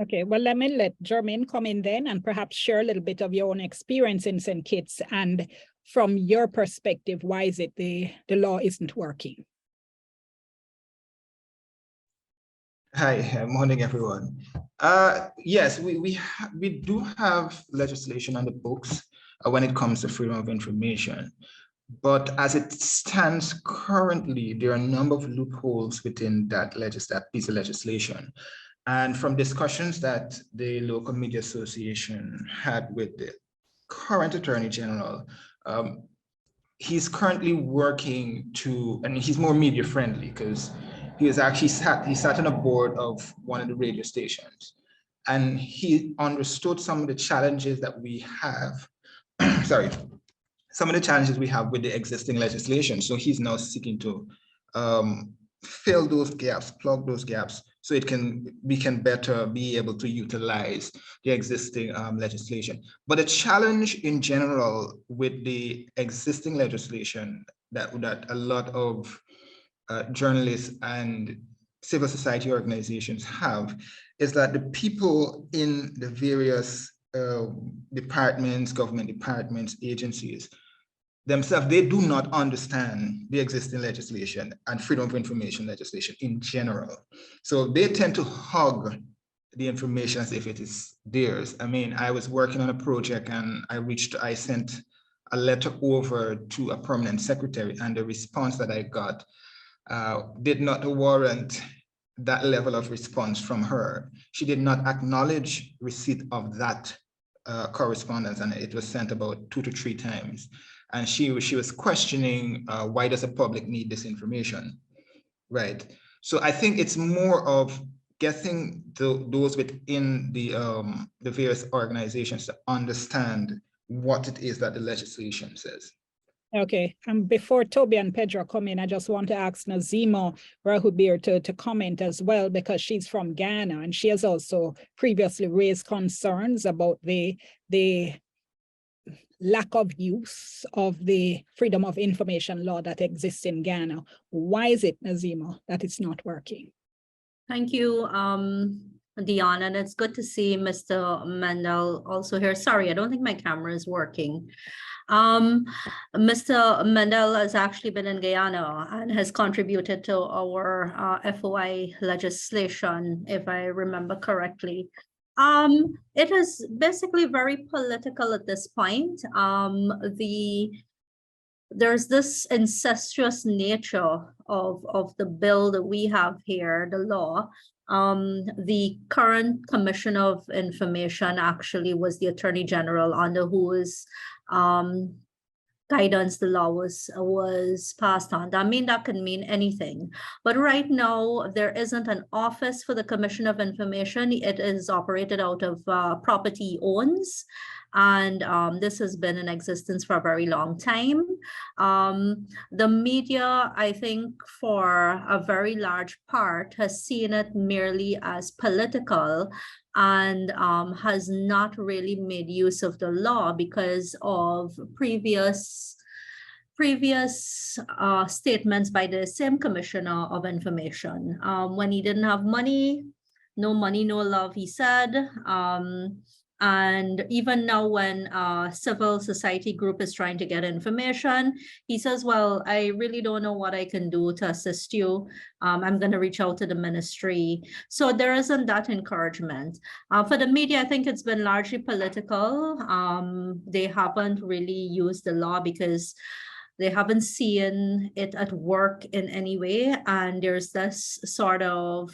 Okay, well, let me let Jermaine come in then and perhaps share a little bit of your own experience in St. Kitts, and from your perspective, why is it the law isn't working? Hi, morning, everyone. Yes, we do have legislation on the books when it comes to freedom of information. But as it stands currently, there are a number of loopholes within that piece of legislation. And from discussions that the local media association had with the current Attorney General, he's currently working and he's more media friendly because he sat on a board of one of the radio stations, and he understood some of the challenges that we have, some of the challenges we have with the existing legislation. So he's now seeking to fill those gaps, plug those gaps, so we can better be able to utilize the existing legislation. But the challenge in general with the existing legislation that a lot of journalists and civil society organizations have is that the people in the various departments, government departments, agencies themselves, they do not understand the existing legislation and freedom of information legislation in general. So they tend to hug the information as if it is theirs. I mean, I was working on a project and I sent a letter over to a permanent secretary, and the response that I got did not warrant that level of response from her. She did not acknowledge receipt of that correspondence, and it was sent about 2 to 3 times. And she was questioning, why does the public need this information, right? So I think it's more of getting those within the various organizations to understand what it is that the legislation says. Okay, and before Toby and Pedro come in, I just want to ask Nazima Rahubir to comment as well, because she's from Ghana and she has also previously raised concerns about the lack of use of the freedom of information law that exists in Ghana. Why is it, Nazima, that it's not working? Thank you, Dion, and it's good to see Mr. Mendel also here. Sorry, I don't think my camera is working. Mr. Mendel has actually been in Guyana and has contributed to our FOI legislation, if I remember correctly. It is basically very political at this point. There's this incestuous nature of the bill that we have here, the law. The current Commissioner of Information actually was the Attorney General, under whose guidance the law was passed on. I mean, that can mean anything. But right now, there isn't an office for the Commission of Information. It is operated out of property owns. And this has been in existence for a very long time. The media, I think, for a very large part, has seen it merely as political and has not really made use of the law because of previous statements by the same Commissioner of Information. When he didn't have money, no love, he said. And even now when a civil society group is trying to get information, he says, well, I really don't know what I can do to assist you. I'm going to reach out to the ministry. So there isn't that encouragement. For the media, I think it's been largely political. They haven't really used the law because they haven't seen it at work in any way. And there's this sort of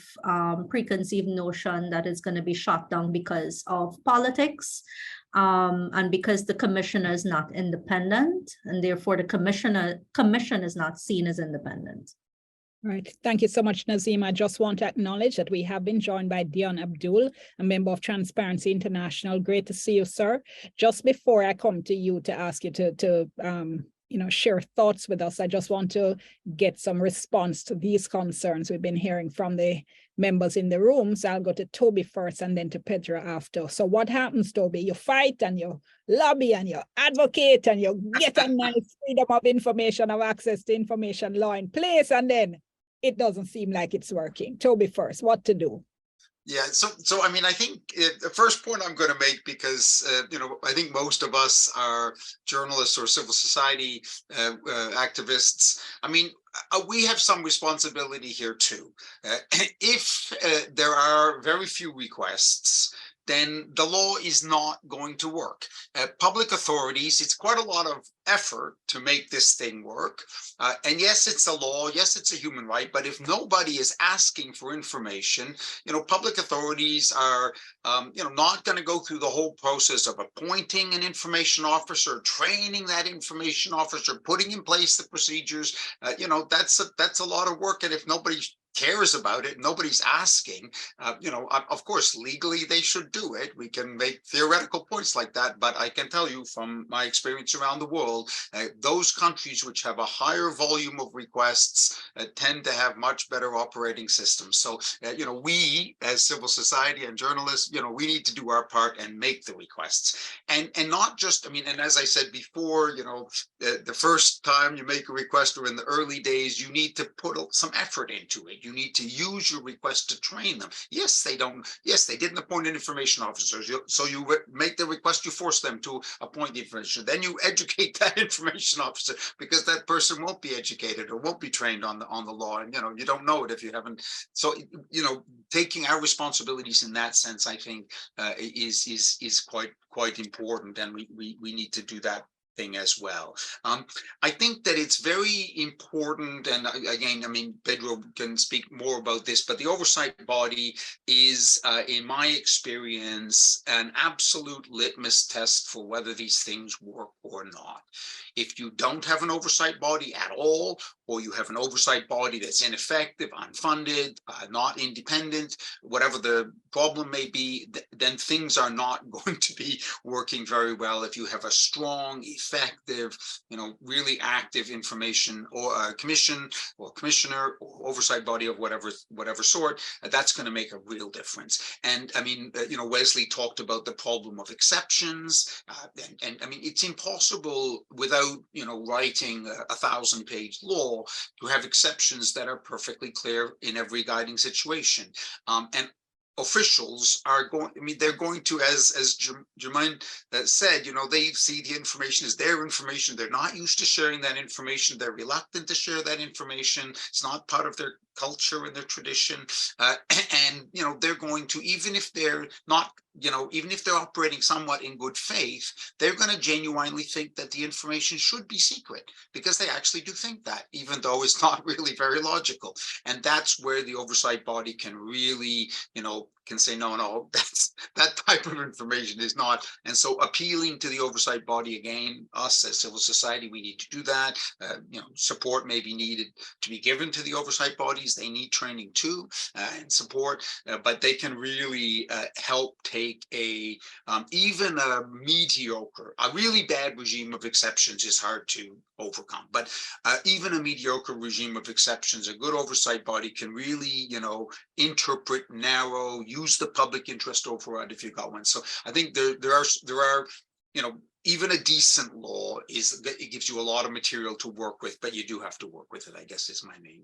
preconceived notion that it's going to be shot down because of politics and because the commissioner is not independent, and therefore the commission is not seen as independent. Right. Thank you so much, Nazima. I just want to acknowledge that we have been joined by Dion Abdool, a member of Transparency International. Great to see you, sir. Just before I come to you to ask you to share thoughts with us, I just want to get some response to these concerns we've been hearing from the members in the room. So I'll go to Toby first and then to Pedro after. So what happens, Toby? You fight and you lobby and you advocate and you get a nice freedom of information, of access to information law in place, and then it doesn't seem like it's working. Toby first, what to do? Yeah, so I mean, I think the first point I'm going to make, because I think most of us are journalists or civil society activists. I mean, we have some responsibility here too. If there are very few requests, then the law is not going to work. Public authorities, it's quite a lot of effort to make this thing work. And yes, it's a law, yes, it's a human right, but if nobody is asking for information, public authorities are, not going to go through the whole process of appointing an information officer, training that information officer, putting in place the procedures. That's a lot of work. And if nobody cares about it, nobody's asking, of course, legally they should do it. We can make theoretical points like that, but I can tell you from my experience around the world, those countries which have a higher volume of requests tend to have much better operating systems. So, we as civil society and journalists, we need to do our part and make the requests. And not just, and as I said before, the first time you make a request or in the early days, you need to put some effort into it. You need to use your request to train them. Yes, they didn't appoint an information officer. So you make the request, you force them to appoint the information. Then you educate that information officer, because that person won't be educated or won't be trained on the law. And, you don't know it if you haven't. So, taking our responsibilities in that sense, I think, is quite important. And we need to do that thing as well. I think that it's very important, and again, I mean, Pedro can speak more about this, but the oversight body is, in my experience, an absolute litmus test for whether these things work or not. If you don't have an oversight body at all, or you have an oversight body that's ineffective, unfunded, not independent, whatever the problem may be, then things are not going to be working very well. If you have a strong, effective, really active information or commission or commissioner or oversight body of whatever sort, that's going to make a real difference. And I mean, Wesley talked about the problem of exceptions, and I mean, it's impossible without writing a 1,000-page law to have exceptions that are perfectly clear in every guiding situation. And officials are going, I mean, they're going to, as Jermaine said, they see the information as their information. They're not used to sharing that information. They're reluctant to share that information. It's not part of their culture and their tradition. And they're going to, even if they're not, even if they're operating somewhat in good faith, they're going to genuinely think that the information should be secret, because they actually do think that, even though it's not really very logical. And that's where the oversight body can really, can say, no, that type of information is not. And so appealing to the oversight body, again, us as civil society, we need to do that. Support may be needed to be given to the oversight bodies. They need training too, and support, but they can really help take even a mediocre, a really bad regime of exceptions is hard to overcome, but even a mediocre regime of exceptions, a good oversight body can really, interpret, narrow, use the public interest override if you got one. So I think there are, even a decent law it gives you a lot of material to work with, but you do have to work with it, I guess, is my main.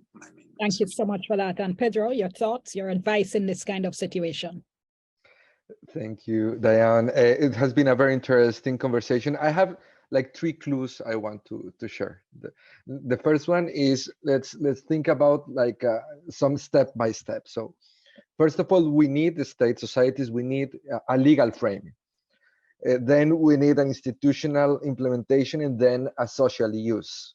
Thank you so much for that. And Pedro, your thoughts, your advice in this kind of situation? Thank you, Diane. It has been a very interesting conversation. I have like 3 clues I want to share. The first one is, let's think about like some step by step. So first of all, we need the state societies, we need a legal frame. Then we need an institutional implementation, and then a social use.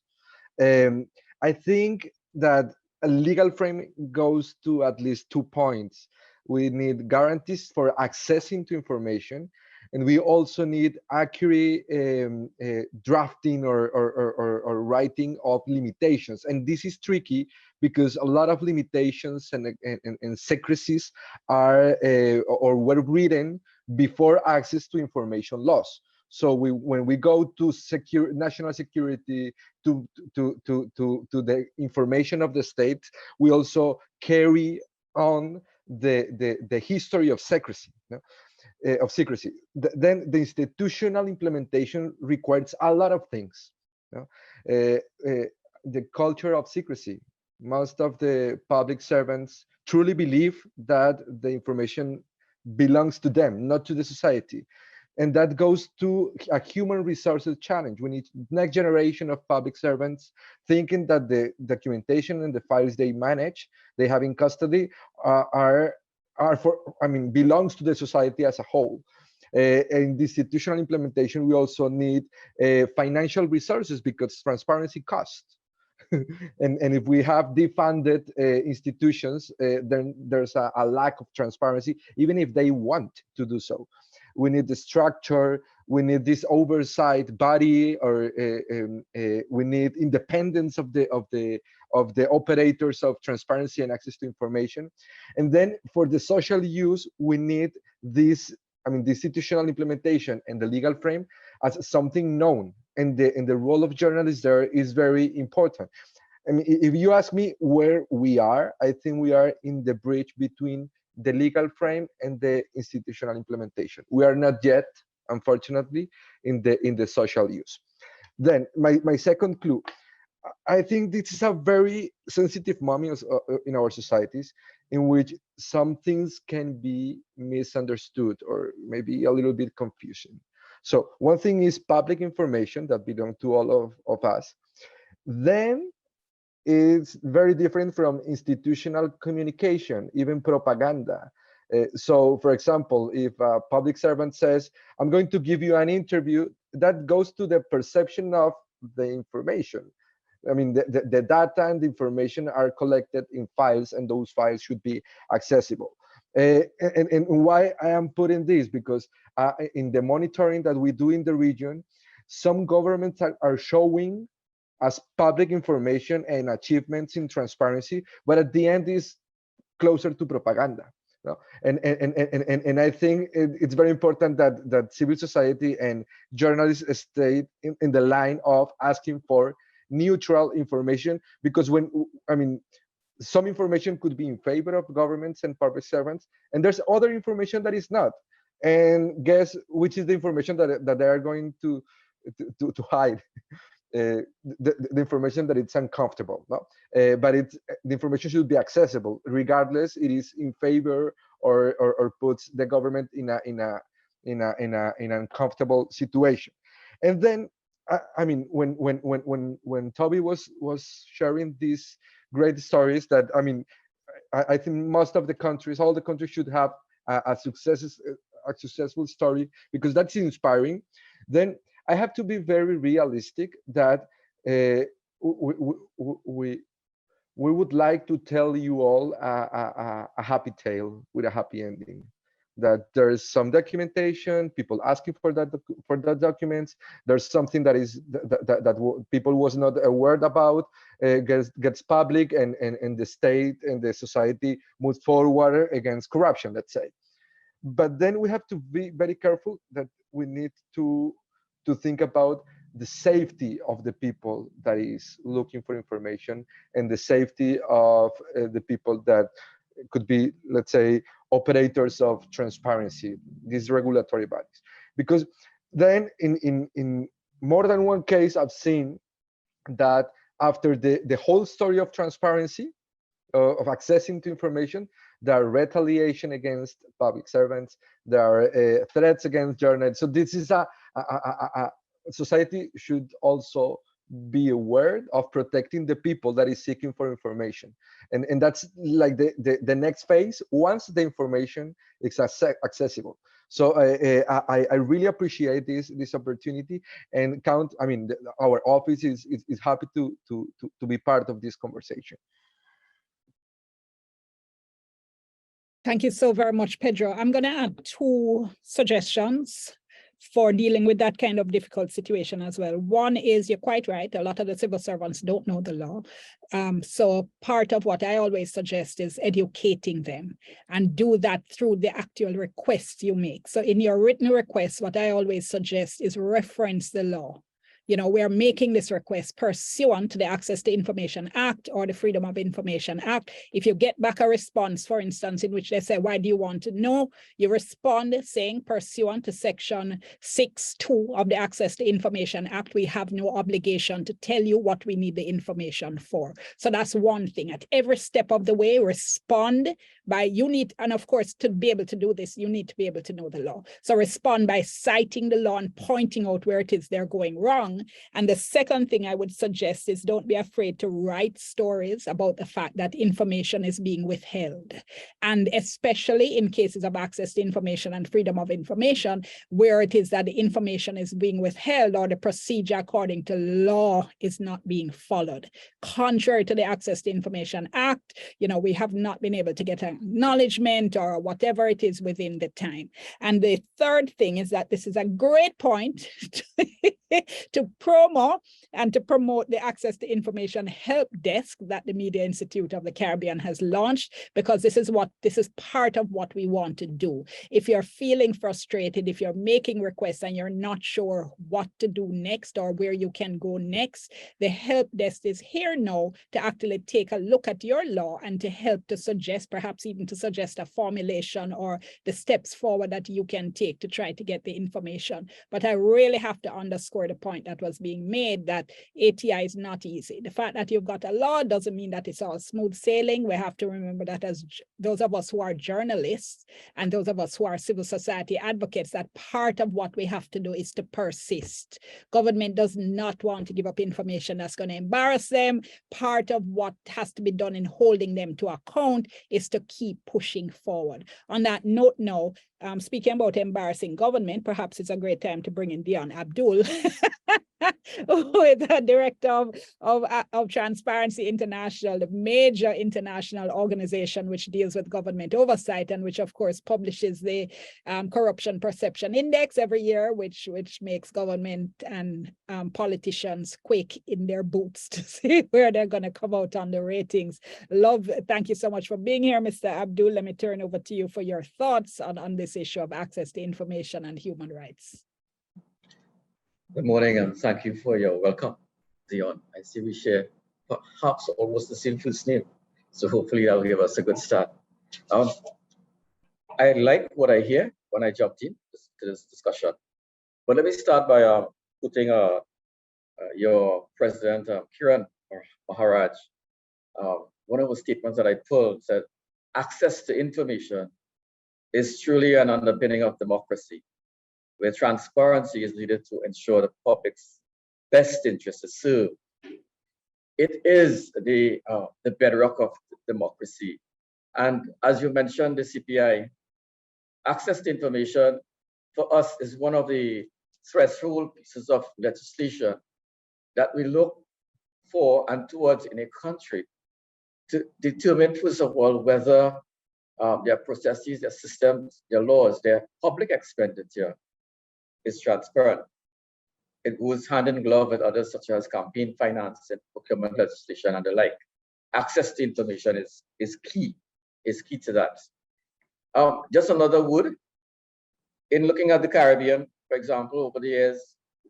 I think that a legal frame goes to at least 2 points. We need guarantees for accessing to information, and we also need accurate drafting or writing of limitations. And this is tricky because a lot of limitations and secrecies are or were written before access to information laws. So when we go to national security, to the information of the state, we also carry on the history of secrecy. Then the institutional implementation requires a lot of things. The culture of secrecy. Most of the public servants truly believe that the information belongs to them, not to the society. And that goes to a human resources challenge. We need next generation of public servants thinking that the documentation and the files they manage, they have in custody, belongs to the society as a whole. In the institutional implementation, we also need financial resources, because transparency costs. and if we have defunded institutions, then there's a lack of transparency, even if they want to do so. We need the structure, we need this oversight body, or we need independence of the operators of transparency and access to information. And then for the social use, we need this, the institutional implementation and the legal frame as something known. And the role of journalists there is very important. I mean, if you ask me where we are, I think we are in the bridge between the legal frame and the institutional implementation. We are not yet, unfortunately, in the social use. Then my second clue, I think this is a very sensitive moment in our societies, in which some things can be misunderstood or maybe a little bit confusing. So one thing is public information that belongs to all of us. Then it's very different from institutional communication, even propaganda. So for example, if a public servant says, I'm going to give you an interview that goes to the perception of the information. I mean, the data and the information are collected in files, and those files should be accessible. And why I am putting this, because in the monitoring that we do in the region, some governments are showing as public information and achievements in transparency, but at the end is closer to propaganda. No? And I think it's very important that civil society and journalists stay in the line of asking for neutral information, because some information could be in favor of governments and public servants, and there's other information that is not. And guess which is the information that they are going to hide? The information that it's uncomfortable, no? But the information should be accessible, regardless it is in favor or puts the government in an uncomfortable situation. And then, I mean, when Toby was sharing these great stories, that I think most of the countries, all the countries, should have a successful story, because that's inspiring. Then I have to be very realistic that we would like to tell you all a happy tale with a happy ending. That there is some documentation, people asking for that documents. There's something that people was not aware about, gets public, and the state and the society moves forward against corruption, let's say. But then we have to be very careful that we need to think about the safety of the people that is looking for information, and the safety of the people that could be, let's say, operators of transparency, these regulatory bodies. Because then in more than one case, I've seen that after the whole story of transparency, of accessing to information, there are retaliation against public servants, there are threats against journalists. So this is a society should also be aware of protecting the people that is seeking for information. And that's like the next phase, once the information is accessible. So I really appreciate this opportunity, and our office is happy to be part of this conversation. Thank you so very much, Pedro. I'm going to add 2 suggestions for dealing with that kind of difficult situation as well. One is, you're quite right, a lot of the civil servants don't know the law. So part of what I always suggest is educating them, and do that through the actual requests you make. So in your written request, what I always suggest is reference the law. You know, we are making this request pursuant to the Access to Information Act or the Freedom of Information Act. If you get back a response, for instance, in which they say, why do you want to know? You respond saying, pursuant to Section 6(2) of the Access to Information Act, we have no obligation to tell you what we need the information for. So that's one thing. At every step of the way, respond by, and of course, to be able to do this, you need to be able to know the law. So respond by citing the law and pointing out where it is they're going wrong. And the second thing I would suggest is, don't be afraid to write stories about the fact that information is being withheld. And especially in cases of access to information and freedom of information, where it is that the information is being withheld or the procedure according to law is not being followed. Contrary to the Access to Information Act, we have not been able to get acknowledgement or whatever it is within the time. And the third thing is that this is a great point to promote the Access to Information Help Desk that the Media Institute of the Caribbean has launched, because this is part of what we want to do. If you're feeling frustrated, if you're making requests and you're not sure what to do next or where you can go next, the help desk is here now to actually take a look at your law and to help to suggest, perhaps even to suggest a formulation or the steps forward that you can take to try to get the information. But I really have to underscore the point that was being made that ATI is not easy. The fact that you've got a law doesn't mean that it's all smooth sailing. We have to remember that as those of us who are journalists and those of us who are civil society advocates, that part of what we have to do is to persist. Government does not want to give up information that's going to embarrass them. Part of what has to be done in holding them to account is to keep pushing forward. On that note now, speaking about embarrassing government, perhaps it's a great time to bring in Dionne Abdool, who is the director of Transparency International, the major international organization which deals with government oversight and which of course publishes the Corruption Perception Index every year, which makes government and politicians quake in their boots to see where they're going to come out on the ratings. Thank you so much for being here, Mr. Abdool. Let me turn over to you for your thoughts on this issue of access to information and human rights. Good morning, and thank you for your welcome, Dion. I see we share perhaps almost the same first name, so hopefully that will give us a good start. I like what I hear when I jumped in to this discussion, but let me start by putting your president, Kiran or Maharaj, one of the statements that I pulled said, access to information is truly an underpinning of democracy, where transparency is needed to ensure the public's best interest is served. It is the bedrock of democracy. And as you mentioned, the CPI, access to information for us is one of the threshold pieces of legislation that we look for and towards in a country to determine, first of all, whether their processes, their systems, their laws, their public expenditure is transparent. It goes hand in glove with others such as campaign finance and procurement legislation and the like. Access to information is key to that. Just another word, in looking at the Caribbean, for example, over the years,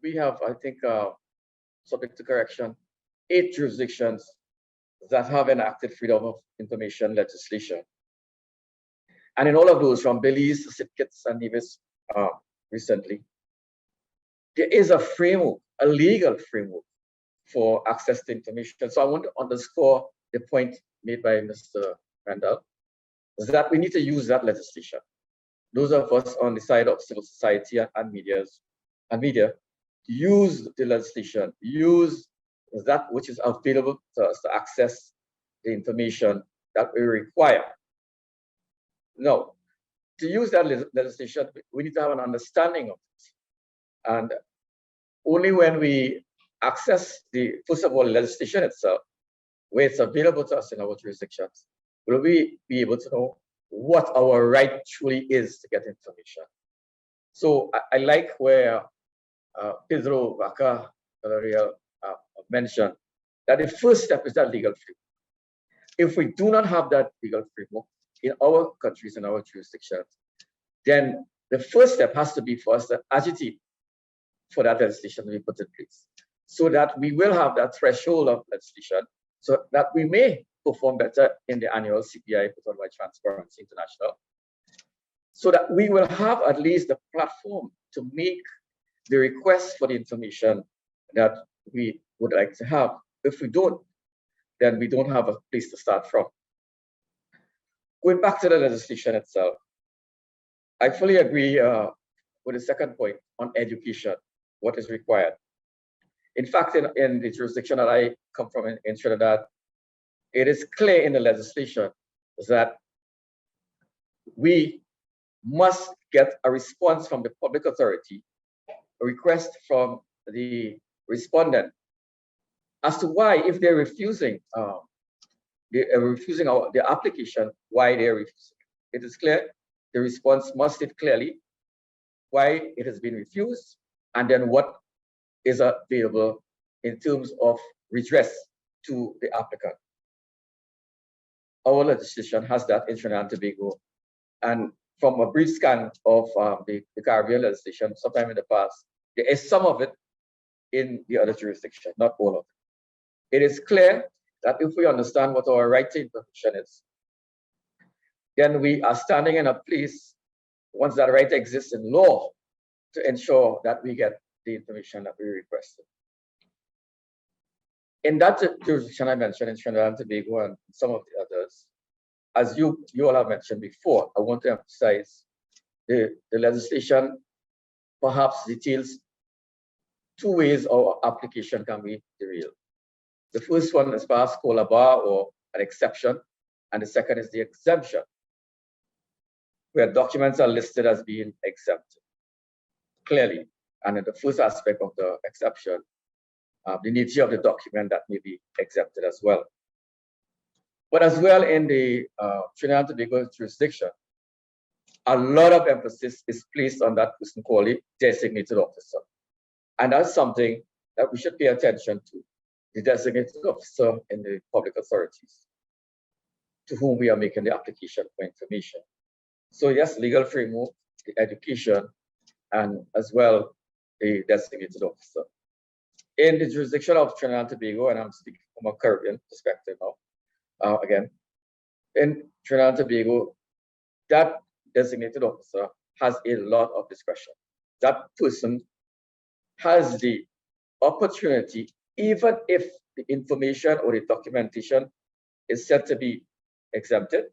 we have, I think, subject to correction, 8 jurisdictions that have enacted freedom of information legislation. And in all of those, from Belize to St. Kitts and Nevis recently, there is a framework, a legal framework for access to information. So I want to underscore the point made by Mr. Mendel, is that we need to use that legislation. Those of us on the side of civil society and media, use the legislation, use that which is available to us to access the information that we require. Now, to use that legislation, we need to have an understanding of it. And only when we access first of all, legislation itself, where it's available to us in our jurisdictions, will we be able to know what our right truly is to get information. So I like where Pedro, Vaca, mentioned that the first step is that legal framework. If we do not have that legal framework in our countries, in our jurisdictions, then the first step has to be for us to agitate for that legislation to be put in place, so that we will have that threshold of legislation, so that we may perform better in the annual CPI put on by Transparency International, so that we will have at least the platform to make the request for the information that we would like to have. If we don't, then we don't have a place to start from. Going back to the legislation itself, I fully agree with the second point on education, what is required. In fact, in the jurisdiction that I come from in Trinidad, it is clear in the legislation that we must get a response from the public authority, a request from the respondent as to why, if they're refusing the application, why they're refusing. It is clear. The response must state clearly why it has been refused, and then what is available in terms of redress to the applicant. Our legislation has that in Trinidad and Tobago. And from a brief scan of the Caribbean legislation, sometime in the past, there is some of it in the other jurisdiction, not all of it. It is clear that if we understand what our right to information is, then we are standing in a place, once that right exists in law, to ensure that we get the information that we requested. In that jurisdiction I mentioned in Trinidad and Tobago and some of the others, as you all have mentioned before, I want to emphasize the legislation perhaps details two ways our application can be derailed. The first one is perhaps called a bar or an exception, and the second is the exemption, where documents are listed as being exempted clearly. And in the first aspect of the exception, the nature of the document that may be exempted as well. But as well in the Trinidad and Tobago jurisdiction, a lot of emphasis is placed on that person called a designated officer. And that's something that we should pay attention to, the designated officer in the public authorities to whom we are making the application for information. So yes, legal framework, the education, and as well the designated officer. In the jurisdiction of Trinidad and Tobago, and I'm speaking from a Caribbean perspective now, again, in Trinidad and Tobago, that designated officer has a lot of discretion. That person has the opportunity, even if the information or the documentation is said to be exempted,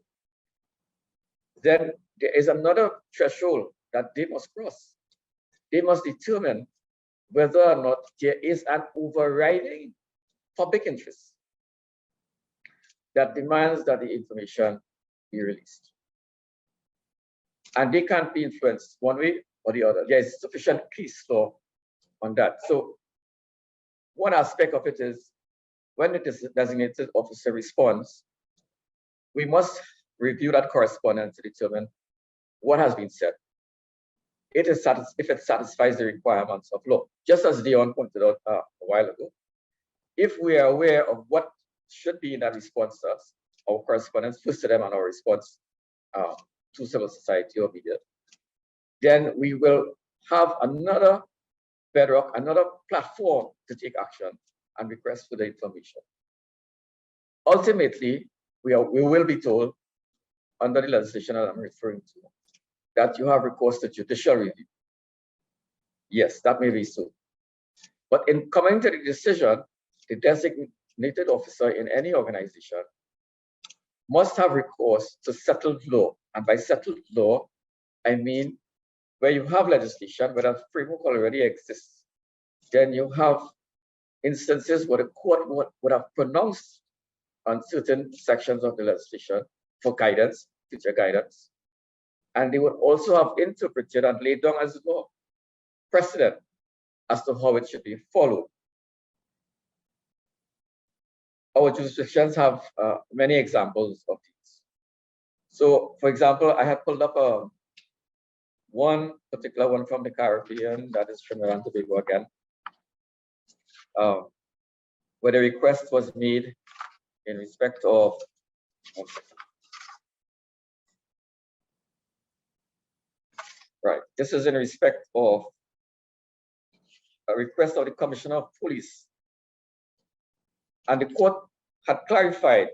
then there is another threshold that they must cross. They must determine whether or not there is an overriding public interest that demands that the information be released. And they can't be influenced one way or the other. There is sufficient case law on that. So one aspect of it is when the designated officer responds, we must review that correspondence to determine what has been said. If it satisfies the requirements of law, just as Dion pointed out a while ago. If we are aware of what should be in that response to us, our correspondence first to them and our response to civil society or media, then we will have another bedrock, another platform to take action and request for the information. Ultimately, we will be told under the legislation that I'm referring to that you have recourse to judicial review. Yes, that may be so. But in coming to the decision, the designated officer in any organization must have recourse to settled law. And by settled law, I mean where you have legislation, where that framework already exists, then you have instances where the court would have pronounced on certain sections of the legislation for guidance, future guidance. And they would also have interpreted and laid down as law precedent as to how it should be followed. Our jurisdictions have many examples of these. So, for example, I have pulled up one particular one from the Caribbean, that is Trinidad and Tobago again, where the request was made in respect of, right, this is in respect of a request of the Commissioner of Police. And the court had clarified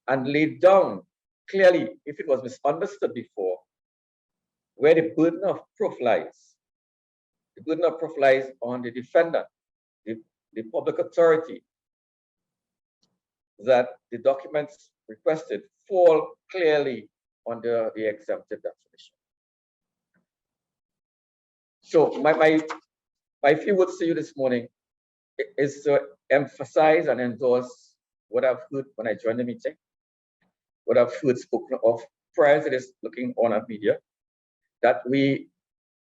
and laid down clearly, if it was misunderstood before, where the burden of proof lies. The burden of proof lies on the defendant, the public authority, that the documents requested fall clearly under the exempted definition. So my few words to you this morning is to emphasize and endorse what I've heard when I joined the meeting, what I've heard spoken of prior to this looking on at media, that we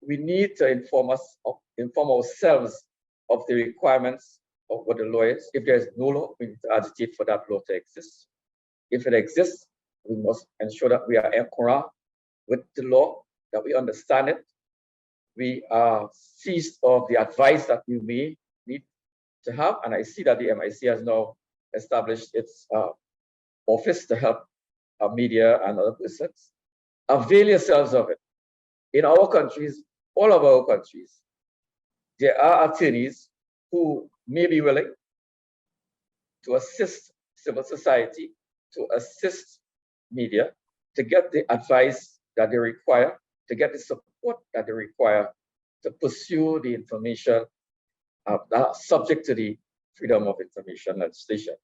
need to inform ourselves of the requirements of what the law is. If there is no law, we need to agitate for that law to exist. If it exists, we must ensure that we are current with the law, that we understand it. We are seized of the advice that we may need to have. And I see that the MIC has now established its office to help media and other persons. Avail yourselves of it. In our countries, all of our countries, there are attorneys who may be willing to assist civil society, to assist media, to get the advice that they require, to get the support that they require to pursue the information that are subject to the freedom of information legislation.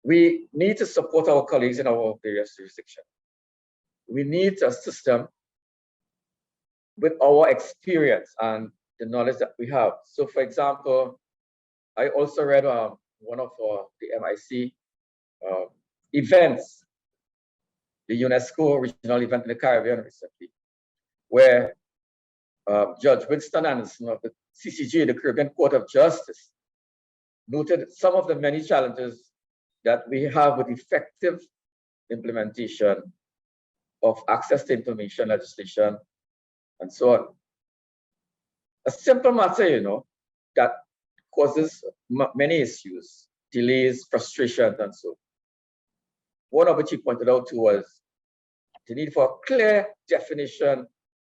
We need to support our colleagues in our various jurisdictions. We need a system with our experience and the knowledge that we have. So for example, I also read one of the MIC events, the UNESCO regional event in the Caribbean recently, where Judge Winston Anderson of the CCJ, the Caribbean Court of Justice, noted some of the many challenges that we have with effective implementation of access to information legislation and so on. A simple matter, you know, that causes many issues, delays, frustrations, and so on. One of which he pointed out to was the need for a clear definition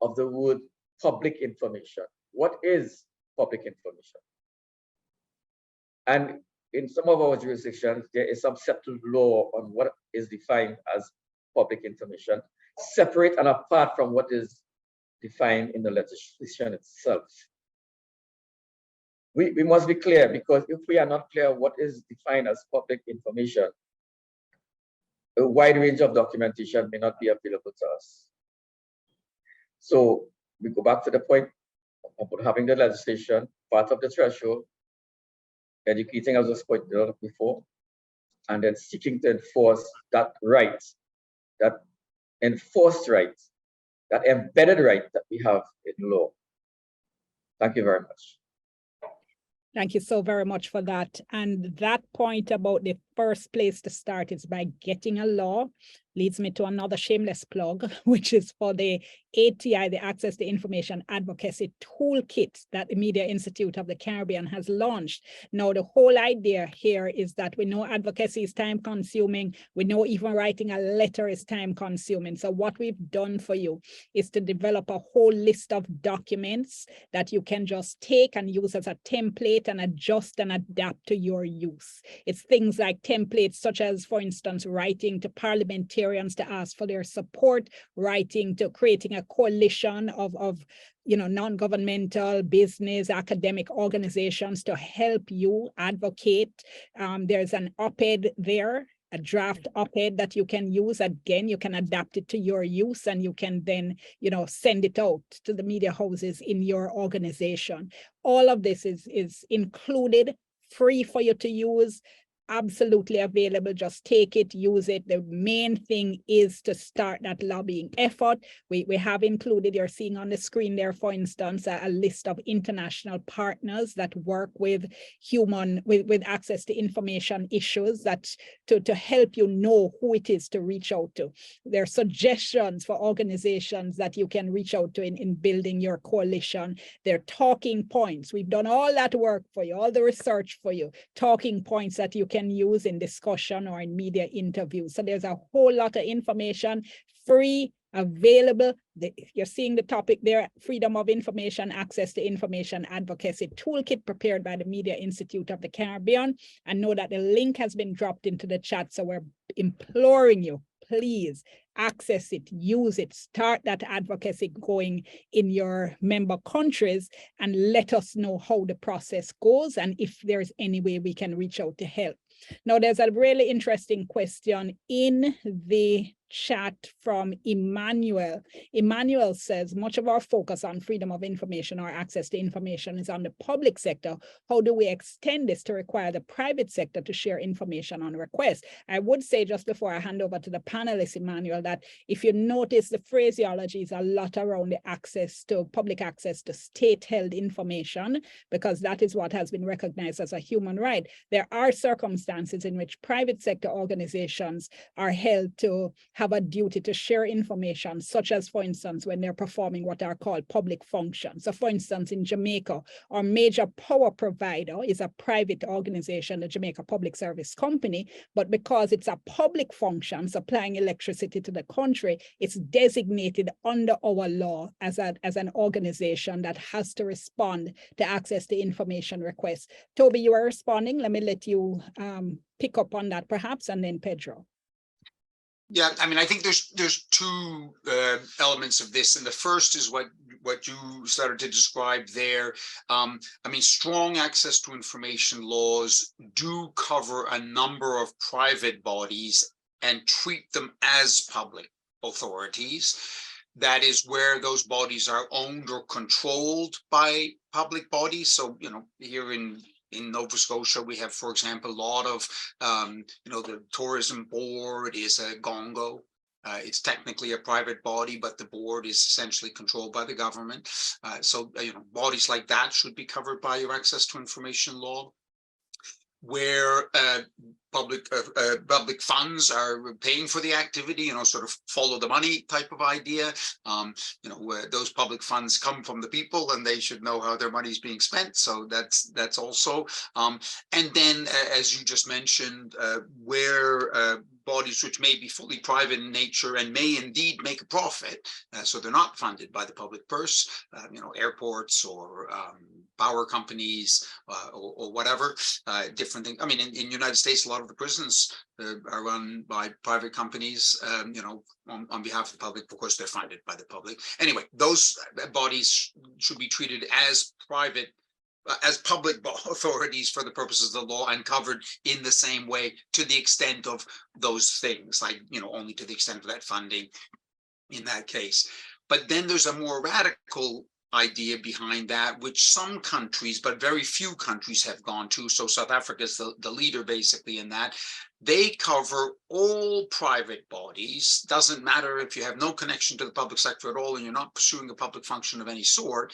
of the word public information. What is public information? And in some of our jurisdictions, there is some settled law on what is defined as public information, separate and apart from what is defined in the legislation itself. We must be clear, because if we are not clear what is defined as public information, a wide range of documentation may not be available to us. So we go back to the point about having the legislation, part of the threshold, educating, as was pointed out before, and then seeking to enforce that right, that enforced right, that embedded right that we have in law. Thank you very much. Thank you so very much for that. And that point about the first place to start is by getting a law leads me to another shameless plug, which is for the ATI, the Access to Information Advocacy Toolkit that the Media Institute of the Caribbean has launched. Now, the whole idea here is that we know advocacy is time consuming. We know even writing a letter is time consuming. So what we've done for you is to develop a whole list of documents that you can just take and use as a template and adjust and adapt to your use. It's things like templates such as, for instance, writing to parliamentarians to ask for their support, writing to creating a coalition of non-governmental, business, academic organizations to help you advocate. There's an op-ed there, a draft op-ed that you can use. Again, you can adapt it to your use, and you can then, send it out to the media houses in your organization. All of this is included, free for you to use, absolutely available. Just take it, use it. The main thing is to start that lobbying effort. We have included, you're seeing on the screen there, for instance, a list of international partners that work with with access to information issues, that to help you know who it is to reach out to. There are suggestions for organizations that you can reach out to in building your coalition. There are talking points. We've done all that work for you, all the research for you, talking points that you can use in discussion or in media interviews. So there's a whole lot of information, free, available. You're seeing the topic there, Freedom of Information, Access to Information Advocacy Toolkit, prepared by the Media Institute of the Caribbean. And know that the link has been dropped into the chat. So we're imploring you, please access it, use it, start that advocacy going in your member countries, and let us know how the process goes and if there's any way we can reach out to help. Now, there's a really interesting question in the chat from Emmanuel. Emmanuel says, much of our focus on freedom of information or access to information is on the public sector. How do we extend this to require the private sector to share information on request? I would say, just before I hand over to the panelists, Emmanuel, that if you notice, the phraseology is a lot around the access to public access to state-held information, because that is what has been recognized as a human right. There are circumstances in which private sector organizations are held to have a duty to share information, such as, for instance, when they're performing what are called public functions. So, for instance, in Jamaica, our major power provider is a private organization, the Jamaica Public Service Company, but because it's a public function supplying electricity to the country, it's designated under our law as an organization that has to respond to access to information requests. Toby, you are responding. Let me let you pick up on that perhaps, and then Pedro. Yeah, I mean, I think there's two elements of this, and the first is what you started to describe there. I mean, strong access to information laws do cover a number of private bodies and treat them as public authorities. That is where those bodies are owned or controlled by public bodies. So, you know, here in Nova Scotia, we have, for example, a lot of, you know, the tourism board is a gongo. It's technically a private body, but the board is essentially controlled by the government. So, you know, bodies like that should be covered by your access to information law. Where public funds are paying for the activity, you know, sort of follow the money type of idea. You know, where those public funds come from the people and they should know how their money is being spent. So that's also. And then, as you just mentioned, where bodies which may be fully private in nature and may indeed make a profit, so they're not funded by the public purse, you know, airports or power companies or whatever, different things. I mean, in the United States, a lot of the prisons are run by private companies, you know, on behalf of the public. Of course, they're funded by the public. Anyway, those bodies should be treated as private, as public authorities for the purposes of the law and covered in the same way to the extent of those things, like, you know, only to the extent of that funding in that case. But then there's a more radical idea behind that, which some countries, but very few countries have gone to. So South Africa is the leader basically in that. They cover all private bodies. Doesn't matter if you have no connection to the public sector at all and you're not pursuing a public function of any sort.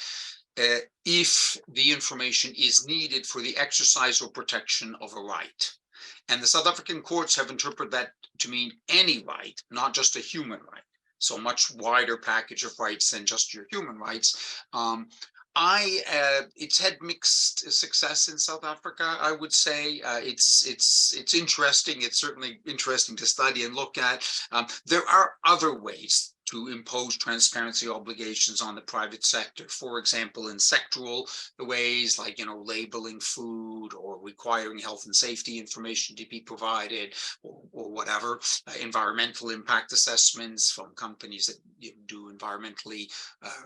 If the information is needed for the exercise or protection of a right. And the South African courts have interpreted that to mean any right, not just a human right. So a much wider package of rights than just your human rights. It's had mixed success in South Africa, I would say. It's interesting. It's certainly interesting to study and look at. There are other ways to impose transparency obligations on the private sector. For example, in sectoral ways like, you know, labeling food or requiring health and safety information to be provided or whatever, environmental impact assessments from companies that do environmentally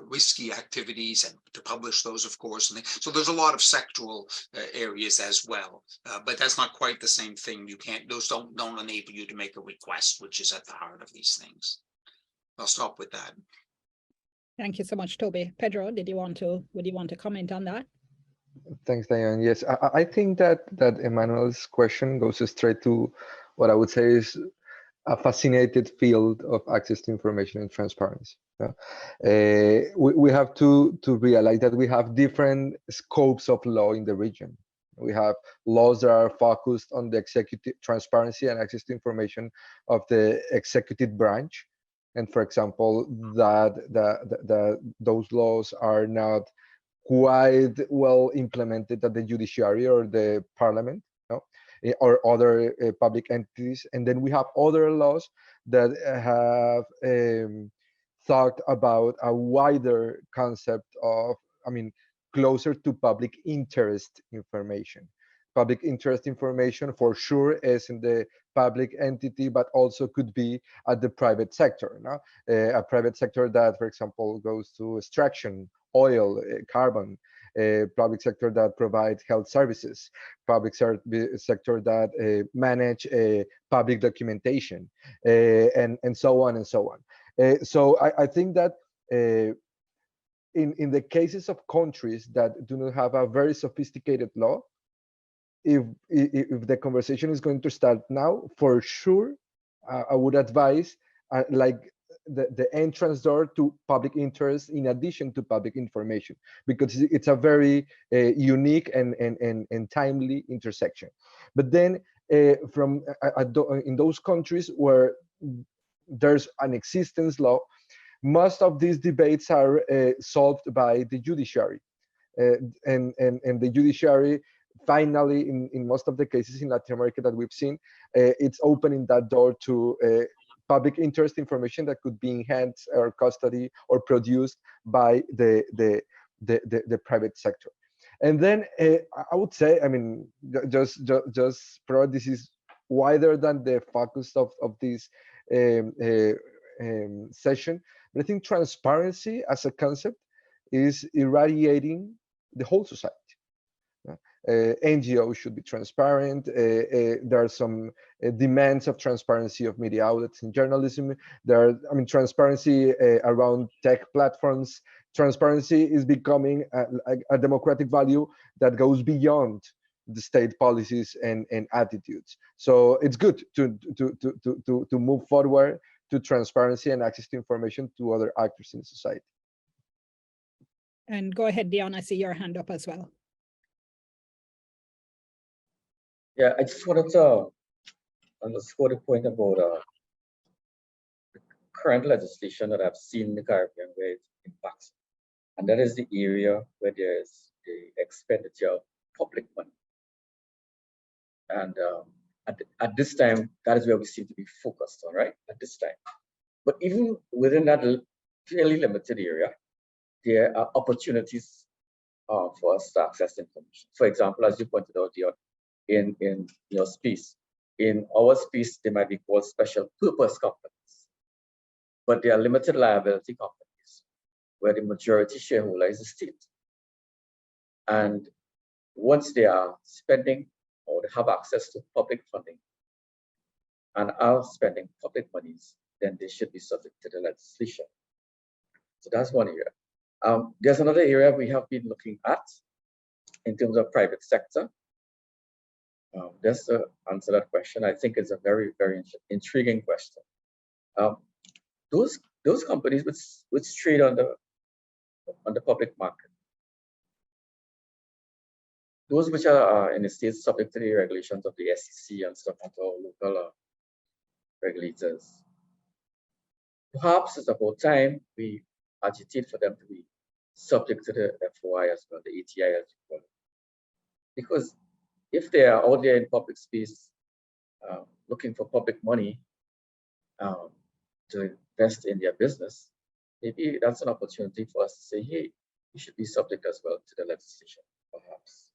risky activities and to publish those, of course. And so there's a lot of sectoral areas as well, but that's not quite the same thing. You can't, those don't enable you to make a request, which is at the heart of these things. I'll stop with that. Thank you so much, Toby. Pedro, would you want to comment on that? Thanks, Dion. Yes, I think that Emmanuel's question goes straight to what I would say is a fascinated field of access to information and transparency. We have to realize that we have different scopes of law in the region. We have laws that are focused on the executive transparency and access to information of the executive branch. And for example, those laws are not quite well implemented at the judiciary or the parliament, or other public entities. And then we have other laws that have thought about a wider concept of, I mean, closer to public interest information. Public interest information for sure is in the public entity, but also could be at the private sector. A private sector that, for example, goes to extraction, oil, carbon, public sector that provides health services, public sector that manage public documentation, and so on and so on. So I think that in the cases of countries that do not have a very sophisticated law, if the conversation is going to start now, for sure, I would advise like the entrance door to public interest in addition to public information, because it's a very unique and timely intersection. But then in those countries where there's an existence law, most of these debates are solved by the judiciary, and the judiciary finally, in most of the cases in Latin America that we've seen, it's opening that door to public interest information that could be enhanced or custody or produced by the private sector. And then I would say, I mean, just probably this is wider than the focus of this session. But I think transparency as a concept is irradiating the whole society. NGOs should be transparent. There are some demands of transparency of media outlets in journalism. There are, I mean, transparency around tech platforms. Transparency is becoming a democratic value that goes beyond the state policies and attitudes. So it's good to move forward to transparency and access to information to other actors in society. And go ahead, Dion, I see your hand up as well. Yeah, I just wanted to underscore the point about the current legislation that I've seen in the Caribbean where it impacts. And that is the area where there's the expenditure of public money. And at this time, that is where we seem to be focused on, right? At this time. But even within that fairly limited area, there are opportunities for us to access information. For example, as you pointed out, Dion, in your space. In our space, they might be called special purpose companies, but they are limited liability companies where the majority shareholder is the state. And once they are spending or they have access to public funding and are spending public monies, then they should be subject to the legislation. So that's one area. There's another area we have been looking at in terms of private sector. Just to answer that question, I think it's a very, very intriguing question. Those companies which trade on the public market, those which are in the states subject to the regulations of the SEC and stuff, and our local regulators, perhaps it's about time we agitate for them to be subject to the FOI as well, the ATI as well, because if they are out there in public space looking for public money to invest in their business, maybe that's an opportunity for us to say, hey, you should be subject as well to the legislation, perhaps.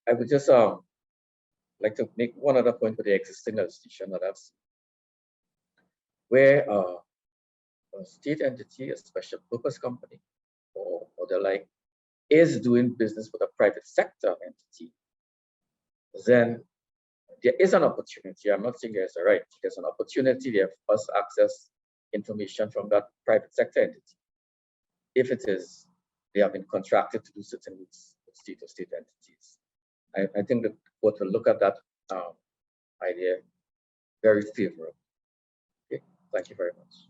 I would just like to make one other point with the existing legislation that I've seen, where a state entity, a special purpose company, or the like, is doing business with a private sector entity, then there is an opportunity. I'm not saying there's a right. There's an opportunity there for us to access information from that private sector entity. If it is, they have been contracted to do certain with state-to-state entities. I think the court will look at that idea very favorably. Okay, thank you very much.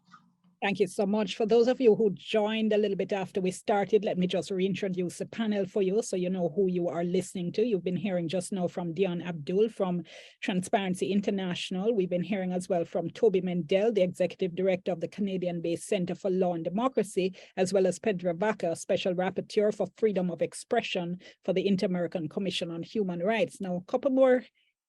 Thank you so much. For those of you who joined a little bit after we started, let me just reintroduce the panel for you so you know who you are listening to. You've been hearing just now from Dion Abdool from Transparency International. We've been hearing as well from Toby Mendel, the Executive Director of the Canadian-based Center for Law and Democracy, as well as Pedro Vaca, Special Rapporteur for Freedom of Expression for the Inter-American Commission on Human Rights. Now, a couple more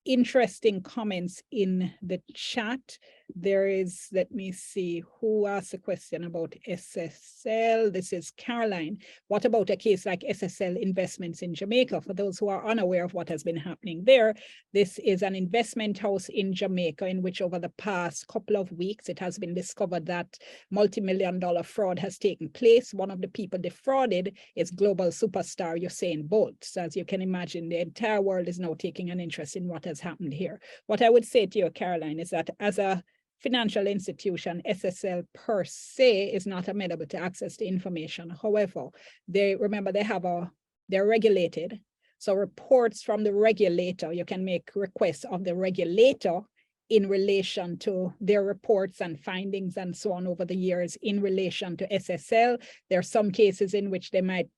interesting comments in the chat. There is, let me see, who asked a question about SSL. This is Caroline. What about a case like SSL Investments in Jamaica? For those who are unaware of what has been happening there, this is an investment house in Jamaica in which over the past couple of weeks, it has been discovered that multi-million-dollar fraud has taken place. One of the people defrauded is global superstar Usain Bolt. So as you can imagine, the entire world is now taking an interest in what has happened here. What I would say to you, Caroline, is that as a financial institution, SSL per se is not amenable to access to information. However, they're regulated. So reports from the regulator, you can make requests of the regulator in relation to their reports and findings and so on over the years in relation to SSL. There are some cases in which they might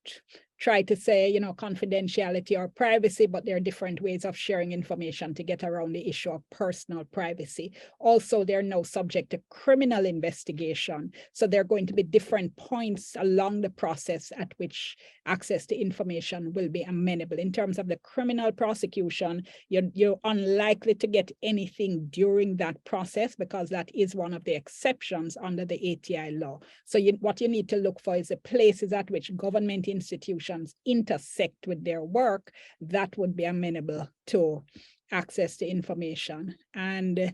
try to say, you know, confidentiality or privacy, but there are different ways of sharing information to get around the issue of personal privacy. Also, they're now subject to criminal investigation. So there are going to be different points along the process at which access to information will be amenable. In terms of the criminal prosecution, you're unlikely to get anything during that process because that is one of the exceptions under the ATI law. So what you need to look for is the places at which government institutions intersect with their work that would be amenable to access to information. And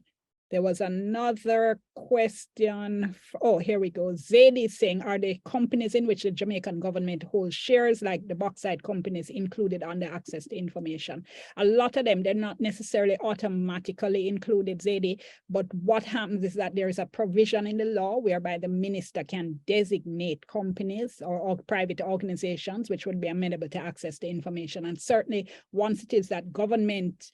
There was another question. Oh, here we go. Zadie saying, are the companies in which the Jamaican government holds shares, like the bauxite companies, included on the access to information? A lot of them, they're not necessarily automatically included, Zadie, but what happens is that there is a provision in the law whereby the minister can designate companies or private organizations which would be amenable to access to information. And certainly once it is that government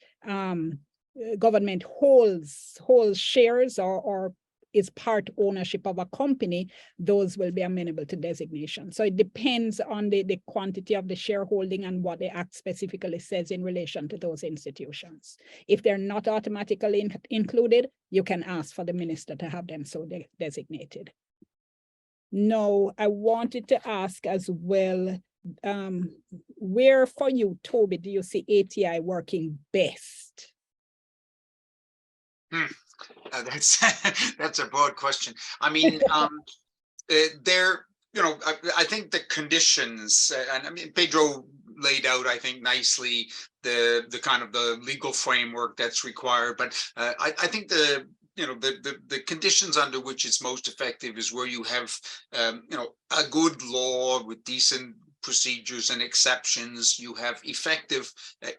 holds shares or is part ownership of a company, those will be amenable to designation. So it depends on the quantity of the shareholding and what the act specifically says in relation to those institutions. If they're not automatically included, you can ask for the minister to have them so designated. No, I wanted to ask as well, where for you, Toby, do you see ATI working best? That's a broad question. I mean, I think the conditions, and I mean, Pedro laid out, I think, nicely the kind of the legal framework that's required, but I think the conditions under which it's most effective is where you have, a good law with decent procedures and exceptions. You have effective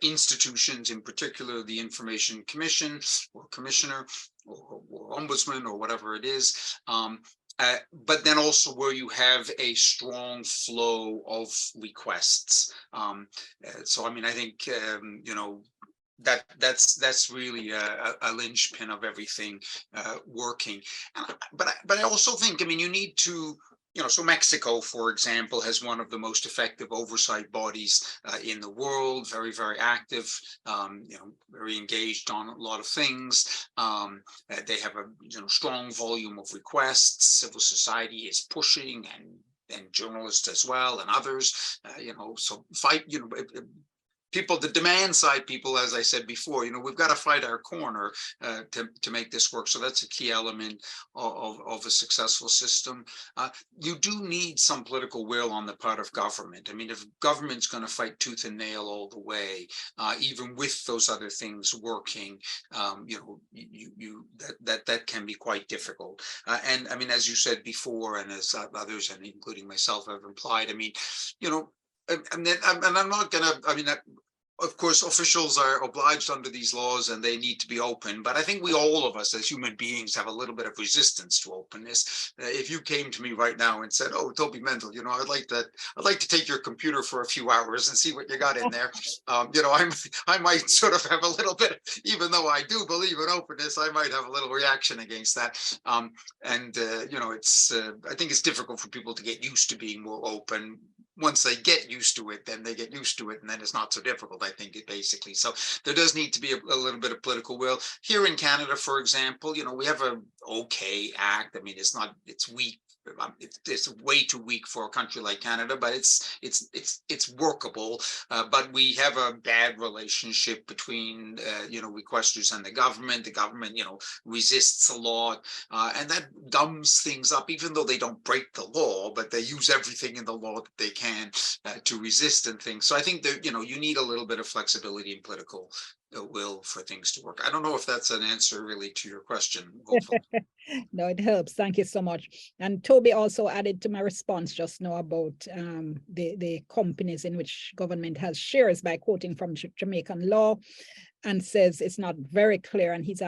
institutions, in particular the Information Commission or Commissioner or Ombudsman or whatever it is. But then also where you have a strong flow of requests. So I mean, I think that's really a linchpin of everything working. But I also think, I mean, you need to, so Mexico, for example, has one of the most effective oversight bodies in the world, very, very active, very engaged on a lot of things. They have a strong volume of requests. Civil society is pushing, and journalists as well, and others, so fight, people, the demand side people, as I said before, we've got to fight our corner to make this work. So that's a key element of a successful system. You do need some political will on the part of government. I mean, if government's going to fight tooth and nail all the way, even with those other things working, that can be quite difficult. And I mean, as you said before, and as others, and including myself, have implied, I mean, and I'm not going to, I mean, of course, officials are obliged under these laws and they need to be open. But I think all of us as human beings have a little bit of resistance to openness. If you came to me right now and said, "Oh, Toby Mendel, I'd like to take your computer for a few hours and see what you got in there," I might sort of have a little bit, even though I do believe in openness, I might have a little reaction against that. It's I think it's difficult for people to get used to being more open. Once they get used to it, then they get used to it, and then it's not so difficult, I think, basically. So there does need to be a little bit of political will. Here in Canada, for example, we have a okay act. I mean, it's weak. It's way too weak for a country like Canada, but it's workable. But we have a bad relationship between requesters and the government. The government resists a lot, and that gums things up. Even though they don't break the law, but they use everything in the law that they can to resist and things. So I think that you need a little bit of flexibility in political will for things to work. I don't know if that's an answer really to your question. No, it helps. Thank you so much. And Toby also added to my response just now about the companies in which government has shares by quoting from Jamaican law, and says it's not very clear. And he's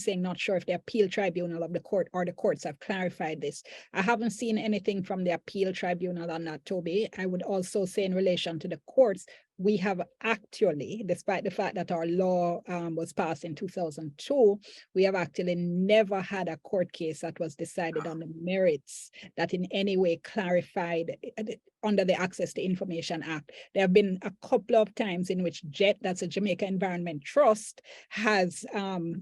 saying not sure if the appeal tribunal of the court or the courts have clarified this. I haven't seen anything from the appeal tribunal on that, Toby. I would also say in relation to the courts, we have actually, despite the fact that our law was passed in 2002, we have actually never had a court case that was decided on the merits that in any way clarified under the Access to Information Act. There have been a couple of times in which JET, that's a Jamaica Environment Trust, has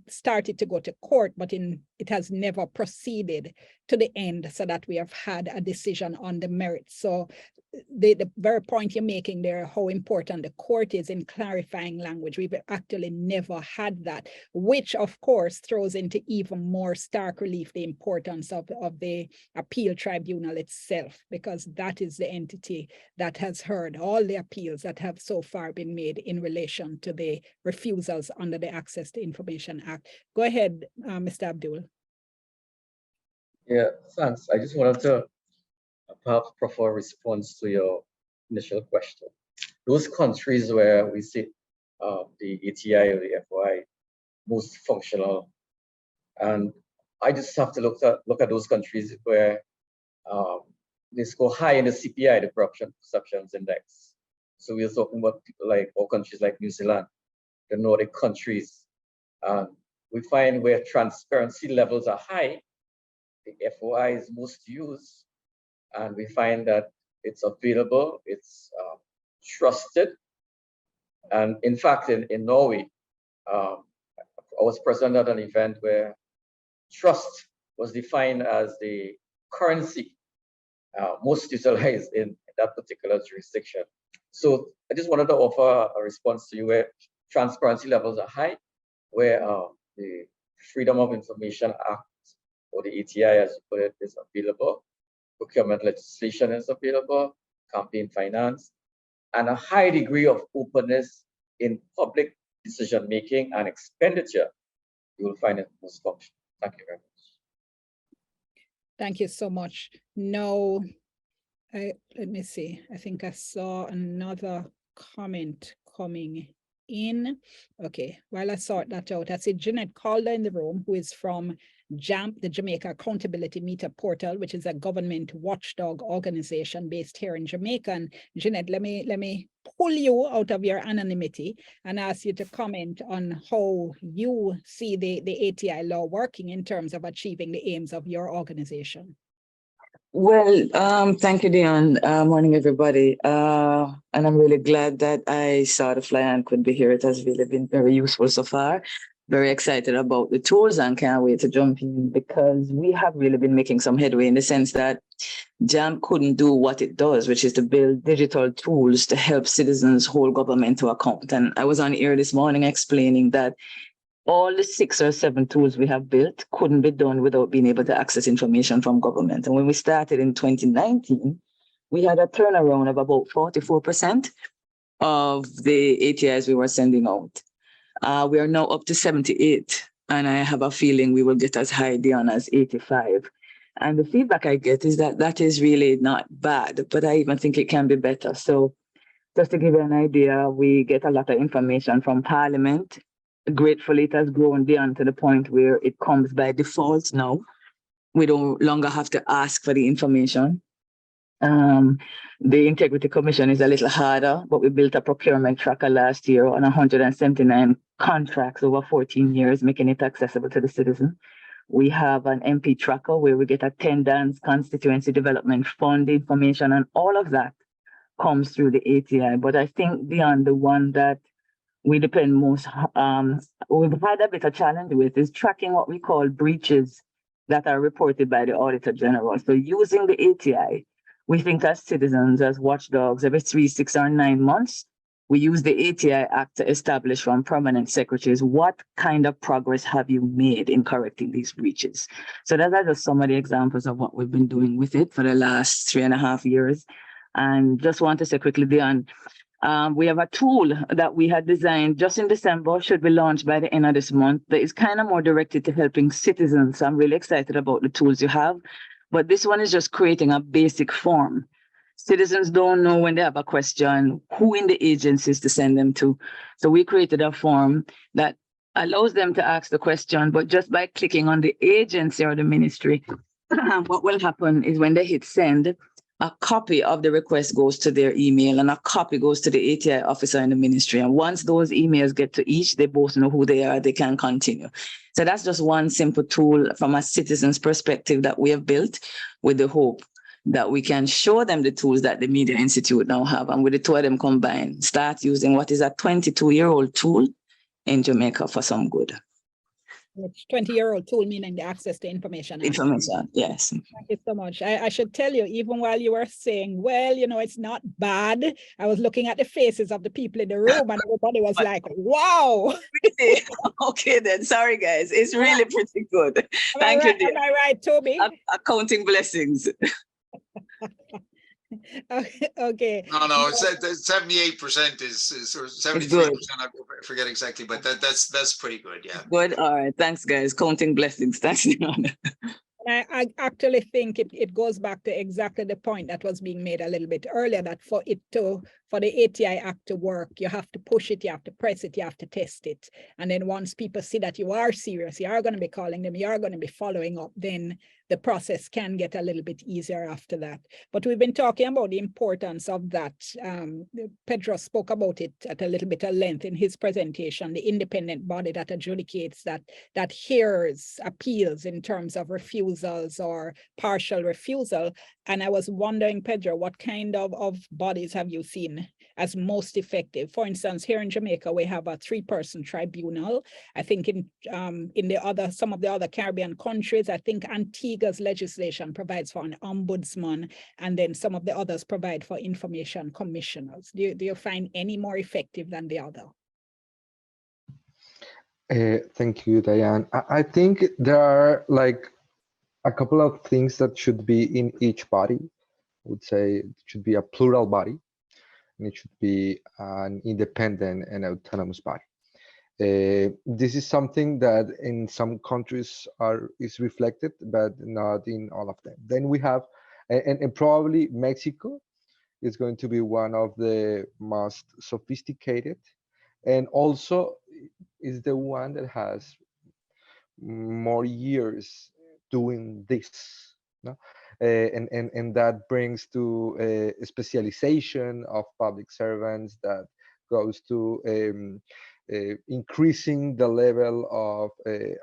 started to go to court, but it has never proceeded to the end so that we have had a decision on the merits. So the very point you're making there, how important the court is in clarifying language. We've actually never had that, which of course throws into even more stark relief the importance of the appeal tribunal itself, because that is the entity that has heard all the appeals that have so far been made in relation to the refusals under the Access to Information Act. Go ahead, Mr. Abdool. Yeah, thanks. I just wanted to perhaps offer a response to your initial question. Those countries where we see the ATI or the FOI most functional, and I just have to look at those countries where they score high in the CPI, the Corruption Perceptions Index. So we're talking about people like, or countries like New Zealand, the Nordic countries. We find where transparency levels are high, the FOI is most used, and we find that it's available, it's trusted. And in fact, in Norway, I was present at an event where trust was defined as the currency most utilized in that particular jurisdiction. So I just wanted to offer a response to you where transparency levels are high, where the Freedom of Information Act, or the ATI as you put it, is available. Procurement legislation is available, campaign finance, and a high degree of openness in public decision-making and expenditure, you will find it most functional. Thank you very much. Thank you so much. No, let me see. I think I saw another comment coming in. Okay, while I sort that out, I see Jeanette Calder in the room, who is from JAMP, the Jamaica Accountability Meter Portal, which is a government watchdog organization based here in Jamaica. And Jeanette, let me pull you out of your anonymity and ask you to comment on how you see the ATI law working in terms of achieving the aims of your organization. Well, thank you, Dion. Morning, everybody. And I'm really glad that I saw the flyer and could be here. It has really been very useful so far. Very excited about the tools and can't wait to jump in, because we have really been making some headway in the sense that JAMP couldn't do what it does, which is to build digital tools to help citizens hold government to account. And I was on air this morning explaining that all the 6 or 7 tools we have built couldn't be done without being able to access information from government. And when we started in 2019, we had a turnaround of about 44% of the ATIs we were sending out. We are now up to 78, and I have a feeling we will get as high, Dion, as 85. And the feedback I get is that that is really not bad, but I even think it can be better. So just to give you an idea, we get a lot of information from Parliament. Gratefully, it has grown down to the point where it comes by default now. We don't longer have to ask for the information. The Integrity Commission is a little harder, but we built a procurement tracker last year on 179 contracts over 14 years, making it accessible to the citizen. We have an MP tracker where we get attendance, constituency development fund information, and all of that comes through the ATI. But I think beyond the one that we depend most, we've had a bit of challenge with is tracking what we call breaches that are reported by the Auditor General. So using the ATI, we think as citizens, as watchdogs, every 3, 6, or 9 months, we use the ATI Act to establish from permanent secretaries what kind of progress have you made in correcting these breaches. So that are just some of the examples of what we've been doing with it for the last 3.5 years. And just want to say quickly, Dion, we have a tool that we had designed just in December, should be launched by the end of this month, that is kind of more directed to helping citizens. I'm really excited about the tools you have, but this one is just creating a basic form. Citizens don't know when they have a question, who in the agencies to send them to. So we created a form that allows them to ask the question, but just by clicking on the agency or the ministry, what will happen is when they hit send, a copy of the request goes to their email and a copy goes to the ATI officer in the ministry. And once those emails get to each, they both know who they are, they can continue. So that's just one simple tool from a citizen's perspective that we have built with the hope that we can show them the tools that the Media Institute now have. And with the two of them combined, start using what is a 22-year-old tool in Jamaica for some good. Which 20-year-old tool, meaning the Access to Information Act. Information, yes. Thank you so much. I should tell you, even while you were saying, well, you know, it's not bad, I was looking at the faces of the people in the room and everybody was like, wow. Okay then, sorry guys, it's really pretty good. Thank you, dear. Am I right, Toby? Counting blessings. Okay. No, it's 78% is or 73%. I forget exactly, but that's pretty good. Yeah. Good. All right. Thanks, guys. Counting blessings. Thanks, Dion. I actually think it goes back to exactly the point that was being made a little bit earlier, that for the ATI Act to work, you have to push it, you have to press it, you have to test it. And then once people see that you are serious, you are going to be calling them, you are going to be following up, then the process can get a little bit easier after that. But we've been talking about the importance of that. Pedro spoke about it at a little bit of length in his presentation, the independent body that adjudicates, that hears appeals in terms of refusals or partial refusal. And I was wondering, Pedro, what kind of bodies have you seen as most effective? For instance, here in Jamaica, we have a 3-person tribunal. I think in some of the other Caribbean countries, I think Antigua's legislation provides for an ombudsman, and then some of the others provide for information commissioners. Do you find any more effective than the other? Thank you, Diane. I think there are like a couple of things that should be in each body. I would say it should be a plural body, and it should be an independent and autonomous body. This is something that in some countries is reflected, but not in all of them. Then we have, and probably Mexico is going to be one of the most sophisticated, and also is the one that has more years doing this. No? And that brings to a specialization of public servants that goes to increasing the level of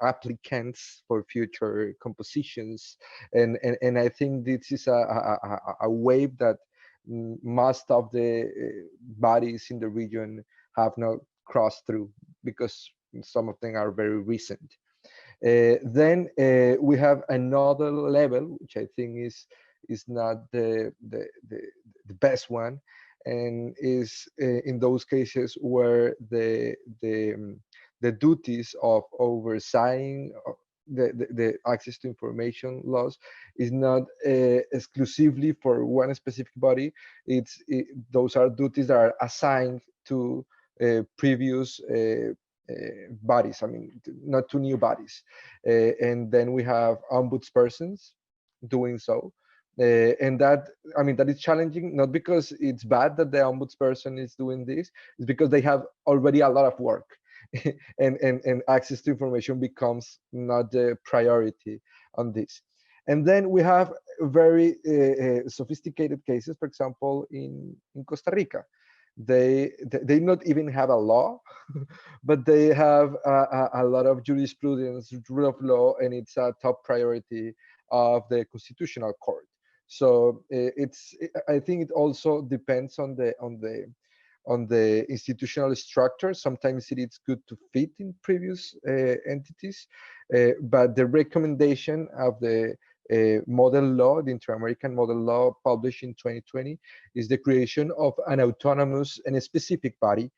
applicants for future compositions. And I think this is a wave that most of the bodies in the region have not crossed through, because some of them are very recent. Then we have another level, which I think is not the best one, and is in those cases where the duties of overseeing the access to information laws is not exclusively for one specific body. Those are duties that are assigned to previous bodies, I mean, not to new bodies. And then we have ombudspersons doing so. And that, I mean, that is challenging, not because it's bad that the ombudsperson is doing this, it's because they have already a lot of work. and access to information becomes not the priority on this. And then we have very sophisticated cases, for example, in Costa Rica. They not even have a law, but they have a lot of jurisprudence, rule of law, and it's a top priority of the Constitutional Court. So I think it also depends on the institutional structure. Sometimes it is good to fit in previous entities, but the recommendation of the model law, the Inter-American model law published in 2020, is the creation of an autonomous and a specific body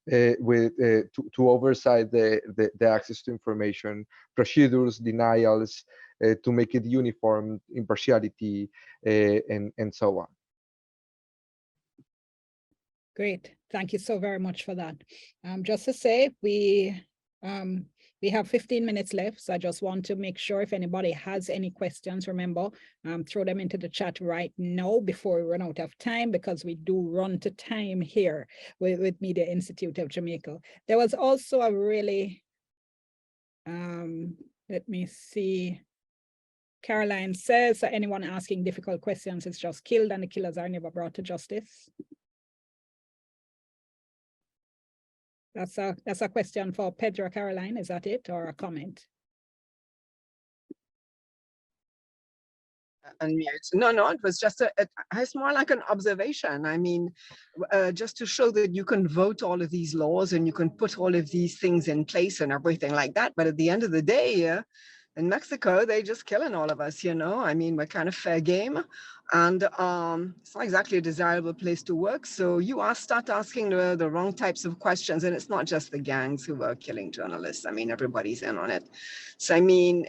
to oversight the access to information, procedures, denials, to make it uniform, impartiality, and so on. Great, thank you so very much for that. Just to say, we have 15 minutes left, so I just want to make sure if anybody has any questions, remember, throw them into the chat right now before we run out of time, because we do run to time here with Media Institute of Jamaica. There was also a really, let me see, Caroline says that anyone asking difficult questions is just killed and the killers are never brought to justice. That's a question for Pedro, Caroline. Is that it, or a comment? unmute. No, it was just it's more like an observation. I mean, just to show that you can vote all of these laws and you can put all of these things in place and everything like that. But at the end of the day, in Mexico, they're just killing all of us, you know. I mean, we're kind of fair game, and it's not exactly a desirable place to work. So you start asking the wrong types of questions, and it's not just the gangs who are killing journalists. I mean, everybody's in on it. So I mean,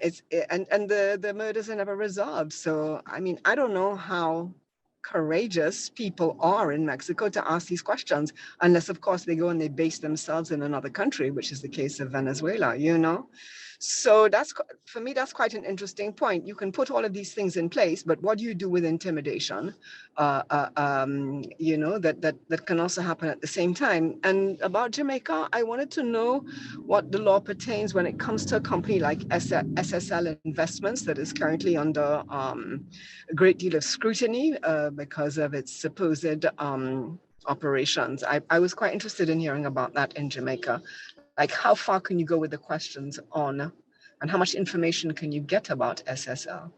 and the murders are never resolved. So I mean, I don't know how courageous people are in Mexico to ask these questions, unless of course they go and they base themselves in another country, which is the case of Venezuela, you know. So that's, for me, that's quite an interesting point. You can put all of these things in place, but what do you do with intimidation? You know, that can also happen at the same time. And about Jamaica, I wanted to know what the law pertains when it comes to a company like SSL Investments that is currently under a great deal of scrutiny because of its supposed operations. I was quite interested in hearing about that in Jamaica. Like, how far can you go with the questions on, and how much information can you get about SSL?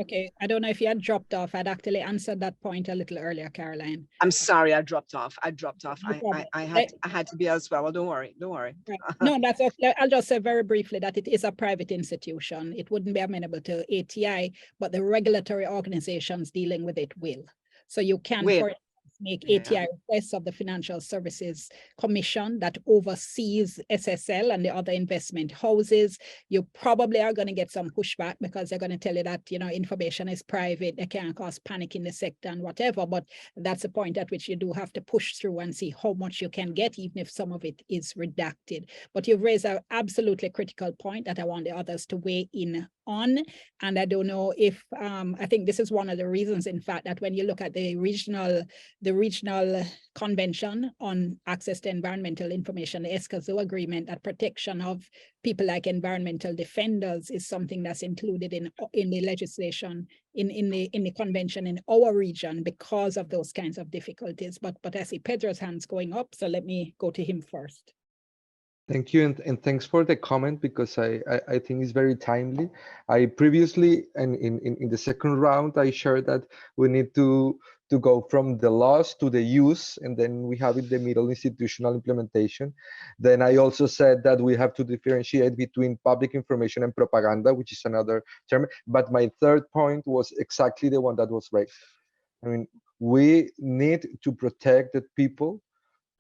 Okay, I don't know if you had dropped off. I'd actually answered that point a little earlier, Caroline. I'm sorry, I dropped off. I had to be elsewhere. Well, don't worry. Right. No, that's okay. I'll just say very briefly that it is a private institution. It wouldn't be amenable to ATI, but the regulatory organizations dealing with it will. So you can, for make ATI requests of the Financial Services Commission that oversees SSL and the other investment houses. You probably are going to get some pushback because they're going to tell you that, you know, information is private, they can't cause panic in the sector and whatever, but that's the point at which you do have to push through and see how much you can get, even if some of it is redacted. But you've raised an absolutely critical point that I want the others to weigh in on. And I don't know if, I think this is one of the reasons, in fact, that when you look at the regional convention on access to environmental information, the ESCAZO agreement, that protection of people like environmental defenders is something that's included in the legislation, in the convention in our region because of those kinds of difficulties. But I see Pedro's hands going up, so let me go to him first. Thank you, and thanks for the comment, because I think it's very timely. I previously, and in the second round, I shared that we need to go from the laws to the use, and then we have in the middle institutional implementation. Then I also said that we have to differentiate between public information and propaganda, which is another term. But my third point was exactly the one that was raised. I mean, we need to protect the people,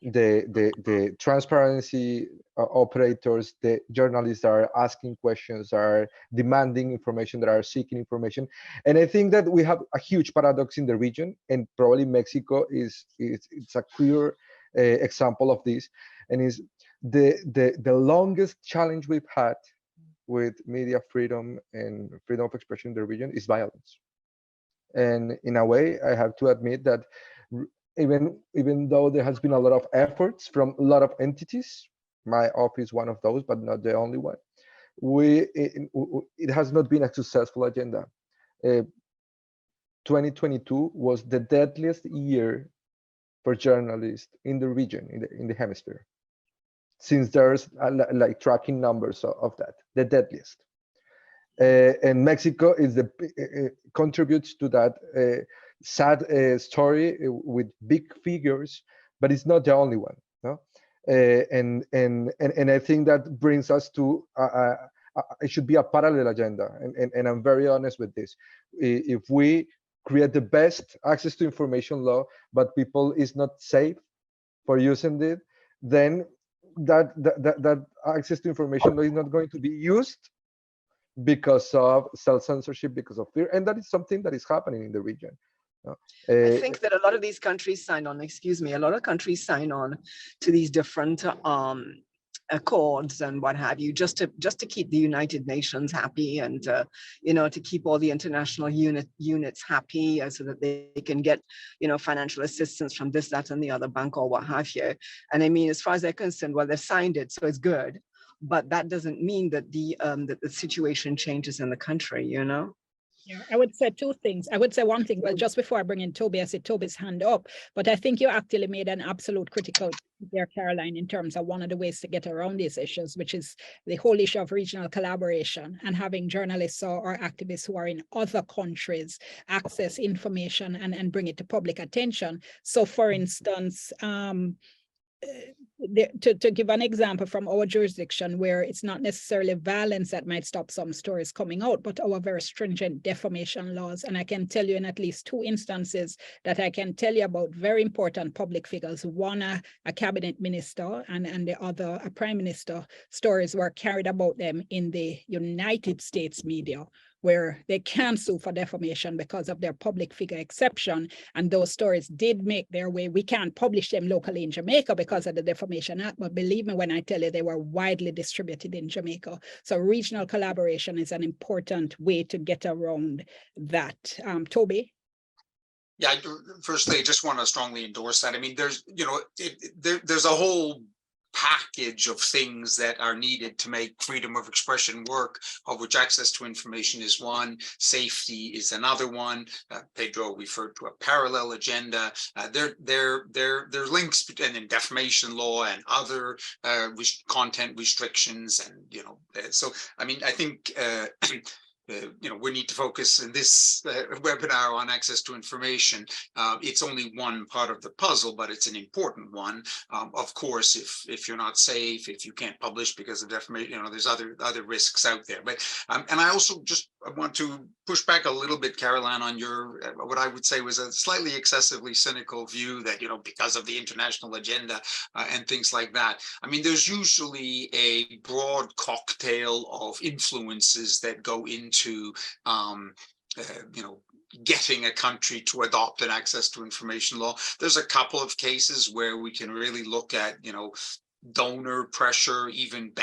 the transparency operators, the journalists that are asking questions, are demanding information, that are seeking information. And I think that we have a huge paradox in the region, and probably Mexico it's a clear example of this, and is the longest challenge we've had with media freedom and freedom of expression in the region is violence. And in a way, I have to admit that even though there has been a lot of efforts from a lot of entities, my office one of those, but not the only one, it has not been a successful agenda. 2022 was the deadliest year for journalists in the region, in the hemisphere, since there's like tracking numbers of that, the deadliest. And Mexico is contributes to that sad story with big figures, but it's not the only one, no? And I think that brings us to it should be a parallel agenda, and I'm very honest with this. If we create the best access to information law, but people is not safe for using it, then that access to information law is not going to be used because of self-censorship, because of fear, and that is something that is happening in the region. I think that a lot of these countries sign on, a lot of countries sign on to these different accords and what have you, just to keep the United Nations happy, and you know, to keep all the international units happy, so that they can get, you know, financial assistance from this, that, and the other bank or what have you. And I mean, as far as they're concerned, well, they've signed it, so it's good, but that doesn't mean that the situation changes in the country, you know. Yeah, I would say two things. I would say one thing, well, just before I bring in Toby, I see Toby's hand up, but I think you actually made an absolute critical there, Caroline, in terms of one of the ways to get around these issues, which is the whole issue of regional collaboration and having journalists or activists who are in other countries access information and bring it to public attention. So for instance, to give an example from our jurisdiction, where it's not necessarily violence that might stop some stories coming out, but our very stringent defamation laws. And I can tell you in at least two instances that I can tell you about very important public figures, one a cabinet minister and the other a prime minister. Stories were carried about them in the United States media, where they can't sue for defamation because of their public figure exception. And those stories did make their way. We can't publish them locally in Jamaica because of the Defamation Act, but believe me when I tell you, they were widely distributed in Jamaica. So regional collaboration is an important way to get around that. Toby? Yeah, firstly, I just want to strongly endorse that. I mean, there's, you know, there's a whole package of things that are needed to make freedom of expression work, of which access to information is one, safety is another one. Pedro referred to a parallel agenda. There's links, and then defamation law and other content restrictions, and you know, so I mean, I think you know, we need to focus in this webinar on access to information. It's only one part of the puzzle, but it's an important one. Of course, if you're not safe, if you can't publish because of defamation, you know, there's other risks out there. But and I also just want to push back a little bit, Caroline, on your what I would say was a slightly excessively cynical view that, you know, because of the international agenda and things like that. I mean, there's usually a broad cocktail of influences that go into you know, getting a country to adopt an access to information law. There's a couple of cases where we can really look at, you know, donor pressure, even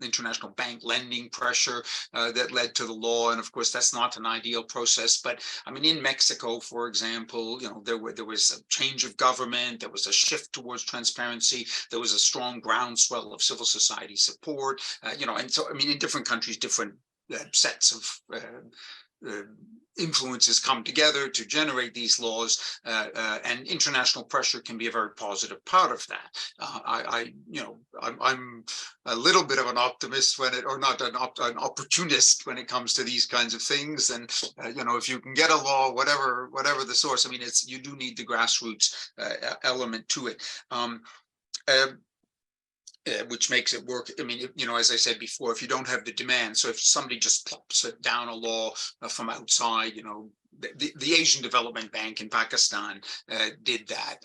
international bank lending pressure that led to the law. And of course, that's not an ideal process. But I mean, in Mexico, for example, you know, there was a change of government, there was a shift towards transparency, there was a strong groundswell of civil society support, you know, and so, I mean, in different countries, different sets of influences come together to generate these laws, and international pressure can be a very positive part of that. You know, I'm a little bit of an optimist when it, or not an opportunist when it comes to these kinds of things. And you know, if you can get a law, whatever the source, I mean, you do need the grassroots element to it. Which makes it work. I mean, you know, as I said before, if you don't have the demand, so if somebody just plops it down a law from outside, you know, the Asian Development Bank in Pakistan did that,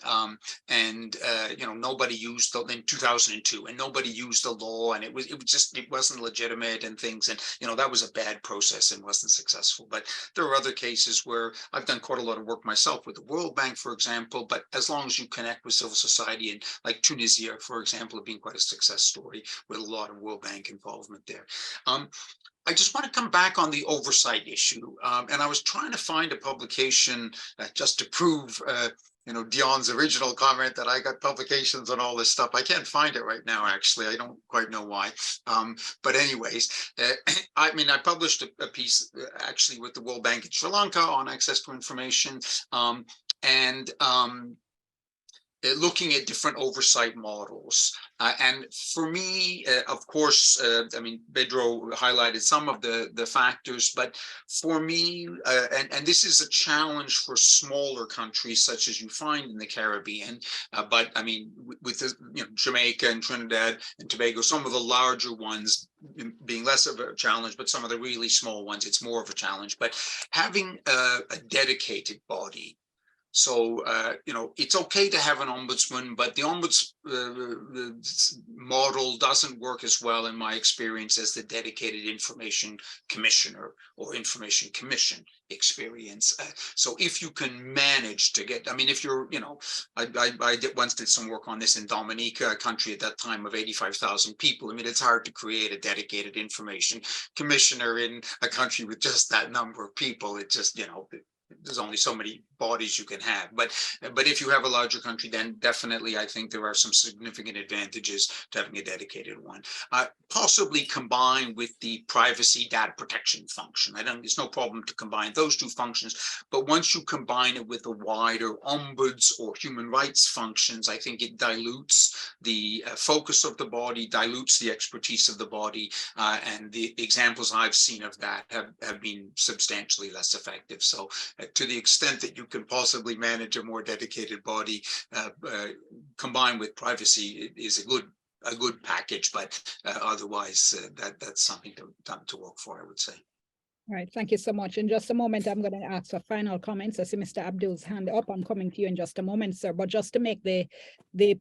and you know, nobody used the in 2002, and nobody used the law, and it wasn't legitimate and things, and you know, that was a bad process and wasn't successful. But there are other cases where I've done quite a lot of work myself with the World Bank, for example. But as long as you connect with civil society, and like Tunisia, for example, being quite a success story with a lot of World Bank involvement there. I just want to come back on the oversight issue, and I was trying to find a publication just to prove, you know, Dionne's original comment that I got publications on all this stuff. I can't find it right now, actually. I don't quite know why. But anyways, I mean, I published a piece actually with the World Bank in Sri Lanka on access to information, and looking at different oversight models. And for me, of course, I mean, Pedro highlighted some of the factors, but for me, and this is a challenge for smaller countries such as you find in the Caribbean, but I mean, with the, you know, Jamaica and Trinidad and Tobago, some of the larger ones being less of a challenge, but some of the really small ones, it's more of a challenge. But having a dedicated body. So, you know, it's okay to have an ombudsman, but the model doesn't work as well, in my experience, as the dedicated information commissioner or information commission experience. So if you can manage to get, I mean, if you're, you know, I once did some work on this in Dominica, a country at that time of 85,000 people. I mean, it's hard to create a dedicated information commissioner in a country with just that number of people. It just, you know, there's only so many bodies you can have. But if you have a larger country, then definitely I think there are some significant advantages to having a dedicated one, possibly combined with the privacy data protection function. There's no problem to combine those two functions, but once you combine it with the wider ombuds or human rights functions, I think it dilutes the focus of the body, dilutes the expertise of the body, and the examples I've seen of that have been substantially less effective. So to the extent that you can possibly manage a more dedicated body combined with privacy is a good package, but otherwise that's something to work for, I would say. All right, thank you so much. In just a moment, I'm going to ask for final comments. I see Mr. Abdool's hand up. I'm coming to you in just a moment, sir. But just to make the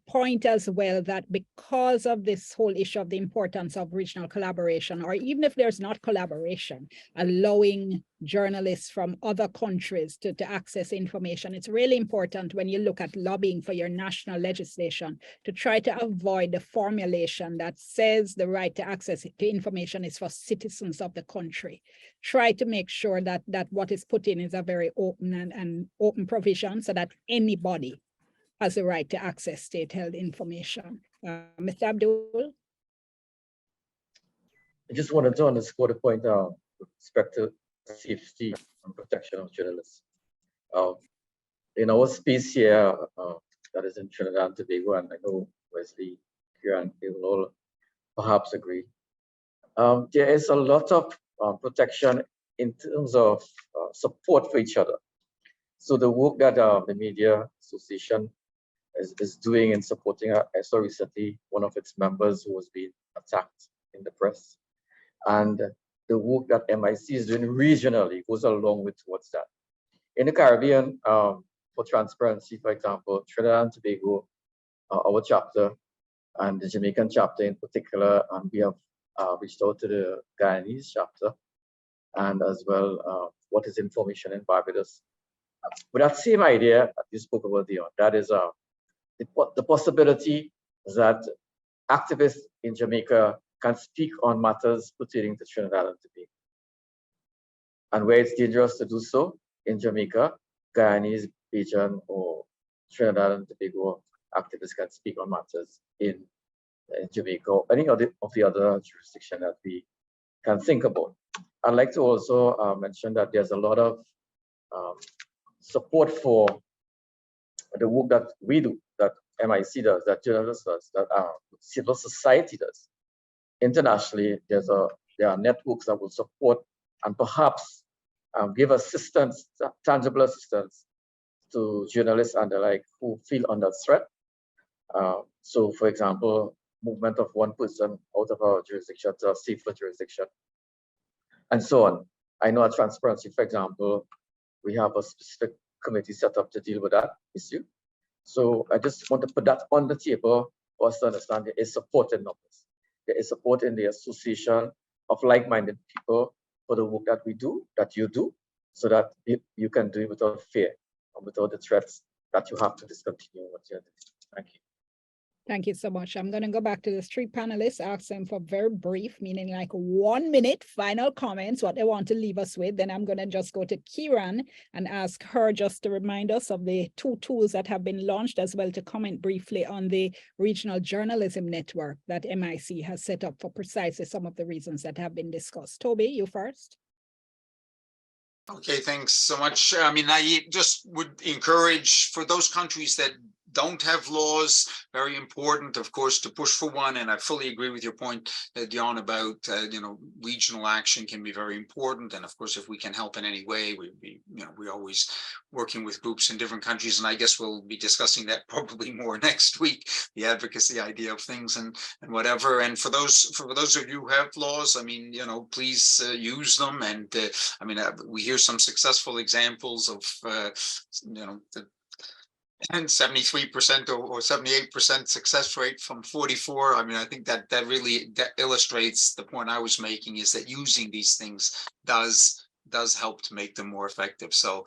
point as well that because of this whole issue of the importance of regional collaboration, or even if there's not collaboration, allowing journalists from other countries to access information, it's really important when you look at lobbying for your national legislation to try to avoid the formulation that says the right to access to information is for citizens of the country. Try to make sure that what is put in is a very open and open provision so that anybody has the right to access state-held information. Mr. Abdool? I just wanted to underscore the point with respect to safety and protection of journalists. In our space here, that is in Trinidad and Tobago, and I know Wesley, Kiran, they will all perhaps agree. There is a lot of protection in terms of support for each other. So the work that the Media Association is doing in supporting I saw recently one of its members who was being attacked in the press. And the work that MIC is doing regionally goes along with towards that. In the Caribbean, for transparency, for example, Trinidad and Tobago, our chapter, and the Jamaican chapter in particular, we have reached out to the Guyanese chapter, and as well, what is information in Barbados. But that same idea that you spoke about, Dion, that is the possibility that activists in Jamaica can speak on matters pertaining to Trinidad and Tobago. And where it's dangerous to do so, in Jamaica, Guyanese, Bajan, or Trinidad and Tobago activists can speak on matters in Jamaica or any of the other jurisdictions that we can think about. I'd like to also mention that there's a lot of support for the work that we do, that MIC does, that journalists does, that civil society does. Internationally, there are networks that will support and perhaps give assistance, tangible assistance to journalists and the like who feel under threat. So, for example, movement of one person out of our jurisdiction to a safer jurisdiction, and so on. I know at Transparency, for example, we have a specific committee set up to deal with that issue. So I just want to put that on the table for us to understand there is support in numbers. There is support in the association of like-minded people for the work that we do, that you do, so that you can do it without fear and without the threats that you have to discontinue what you're doing. Thank you. Thank you so much. I'm going to go back to the three panelists, ask them for very brief, meaning like 1 minute final comments, what they want to leave us with. Then I'm going to just go to Kiran and ask her just to remind us of the 2 tools that have been launched, as well to comment briefly on the regional journalism network that MIC has set up for precisely some of the reasons that have been discussed. Toby, you first. Okay, thanks so much. I mean, I just would encourage for those countries that don't have laws, very important, of course, to push for one. And I fully agree with your point, Dionne, about regional action can be very important. And of course, if we can help in any way, we're always working with groups in different countries. And I guess we'll be discussing that probably more next week, the advocacy idea of things and whatever. And for those of you who have laws, I mean, please use them. And I mean, we hear some successful examples of, and 73% or 78% success rate from 44. I mean, I think that really illustrates the point I was making, is that using these things does help to make them more effective. So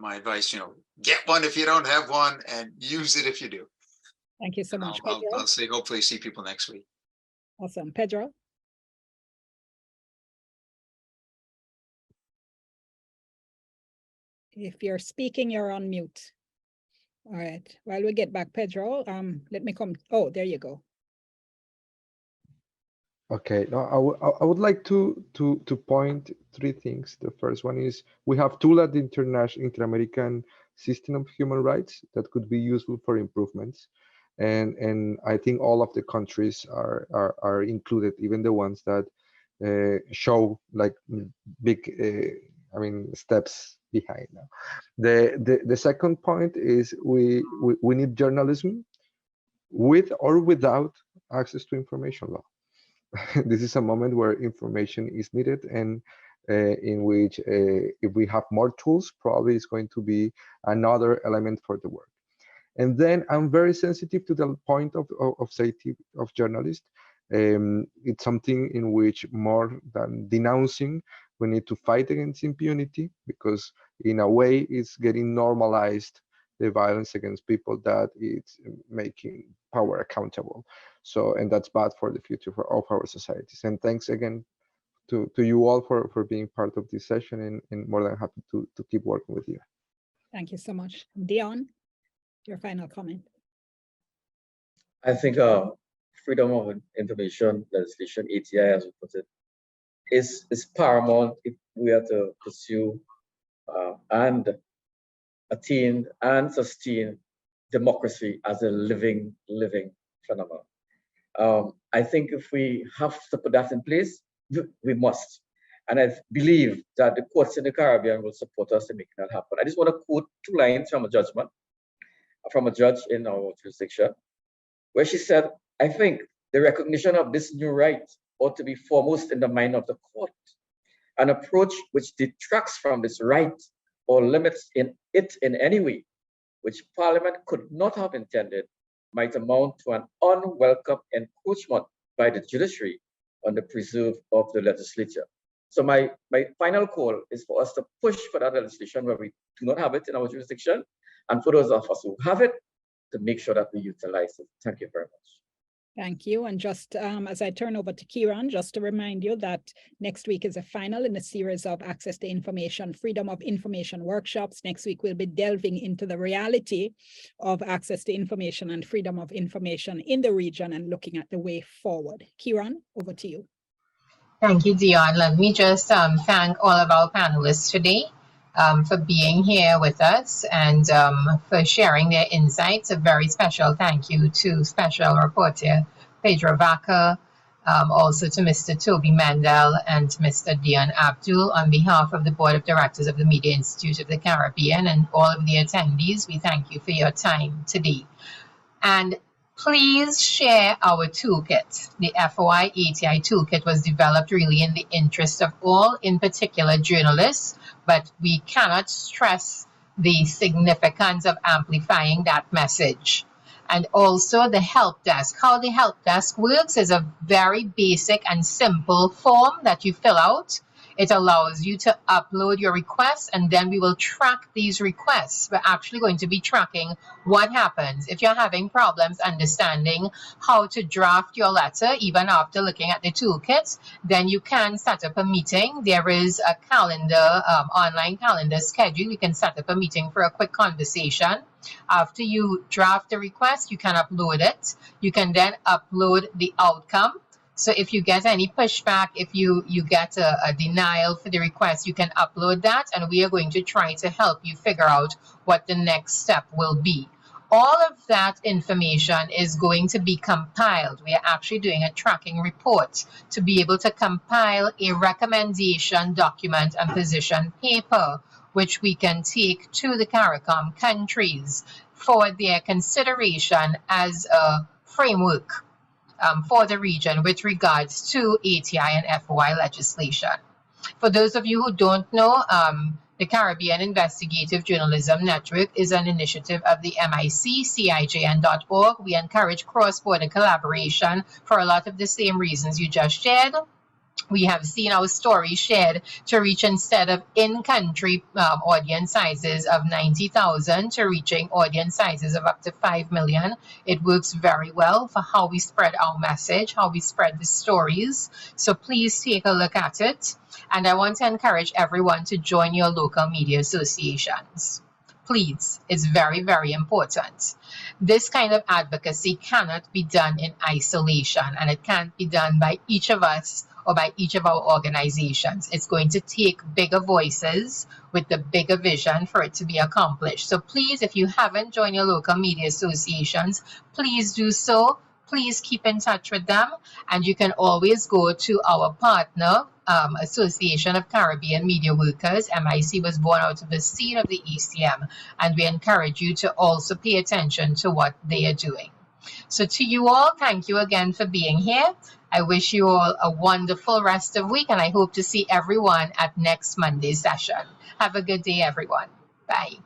my advice, get one if you don't have one, and use it if you do. Thank you so much. I'll hopefully see people next week. Awesome. Pedro? If you're speaking, you're on mute. All right, while we get back, Pedro, let me come. Oh, there you go. Okay, no, I would like to point three things. The first one is we have tool at the Inter-American system of human rights that could be useful for improvements, and I think all of the countries are included, even the ones that show like big steps behind now. The second point is we need journalism with or without access to information law. This is a moment where information is needed, and in which if we have more tools, probably it's going to be another element for the work. And then I'm very sensitive to the point of safety of journalists. It's something in which, more than denouncing, we need to fight against impunity, because in a way it's getting normalized, the violence against people that it's making power accountable. So, and that's bad for the future of our societies. And thanks again to you all for being part of this session, and more than happy to keep working with you. Thank you so much. Dion, your final comment. I think freedom of information legislation, ATI as we put it, is paramount if we are to pursue and attain and sustain democracy as a living phenomenon. I think if we have to put that in place, we must. And I believe that the courts in the Caribbean will support us in making that happen. I just want to quote two lines from a judgment, from a judge in our jurisdiction, where she said, I think the recognition of this new right ought to be foremost in the mind of the court. An approach which detracts from this right or limits it in any way, which Parliament could not have intended, might amount to an unwelcome encroachment by the judiciary on the preserve of the legislature. So my final call is for us to push for that legislation where we do not have it in our jurisdiction, and for those of us who have it, to make sure that we utilize it. Thank you very much. Thank you. And just as I turn over to Kiran, just to remind you that next week is a final in a series of access to information, freedom of information workshops. Next week, we'll be delving into the reality of access to information and freedom of information in the region and looking at the way forward. Kiran, over to you. Thank you, Dion. Let me just thank all of our panelists today for being here with us and for sharing their insights. A very special thank you to Special Rapporteur Pedro Vaca, also to Mr. Toby Mendel and Mr. Dion Abdool. On behalf of the Board of Directors of the Media Institute of the Caribbean and all of the attendees, we thank you for your time today. And please share our toolkit. The FOI ATI toolkit was developed really in the interest of all, in particular journalists, but we cannot stress the significance of amplifying that message. And also the help desk. How the help desk works is a very basic and simple form that you fill out. It allows you to upload your requests, and then we will track these requests. We're actually going to be tracking what happens if you're having problems understanding how to draft your letter, even after looking at the toolkit. Then you can set up a meeting. There is a calendar, online calendar schedule. You can set up a meeting for a quick conversation. After you draft the request, you can upload it. You can then upload the outcome. So if you get any pushback, if you get a denial for the request, you can upload that, and we are going to try to help you figure out what the next step will be. All of that information is going to be compiled. We are actually doing a tracking report to be able to compile a recommendation document and position paper, which we can take to the CARICOM countries for their consideration as a framework for the region with regards to ATI and FOI legislation. For those of you who don't know, the Caribbean Investigative Journalism Network is an initiative of the MIC, CIJN.org. We encourage cross-border collaboration for a lot of the same reasons you just shared. We have seen our story shared to reach, instead of in-country audience sizes of 90,000 to reaching audience sizes of up to 5 million. It works very well for how we spread our message, how we spread the stories. So please take a look at it. And I want to encourage everyone to join your local media associations. Please, it's very, very important. This kind of advocacy cannot be done in isolation, and it can't be done by each of us or by each of our organizations. It's going to take bigger voices with the bigger vision for it to be accomplished. So please, if you haven't joined your local media associations, please do so. Please keep in touch with them. And you can always go to our partner, Association of Caribbean Media Workers. MIC was born out of the seed of the ECM. And we encourage you to also pay attention to what they are doing. So to you all, thank you again for being here. I wish you all a wonderful rest of week, and I hope to see everyone at next Monday's session. Have a good day, everyone. Bye.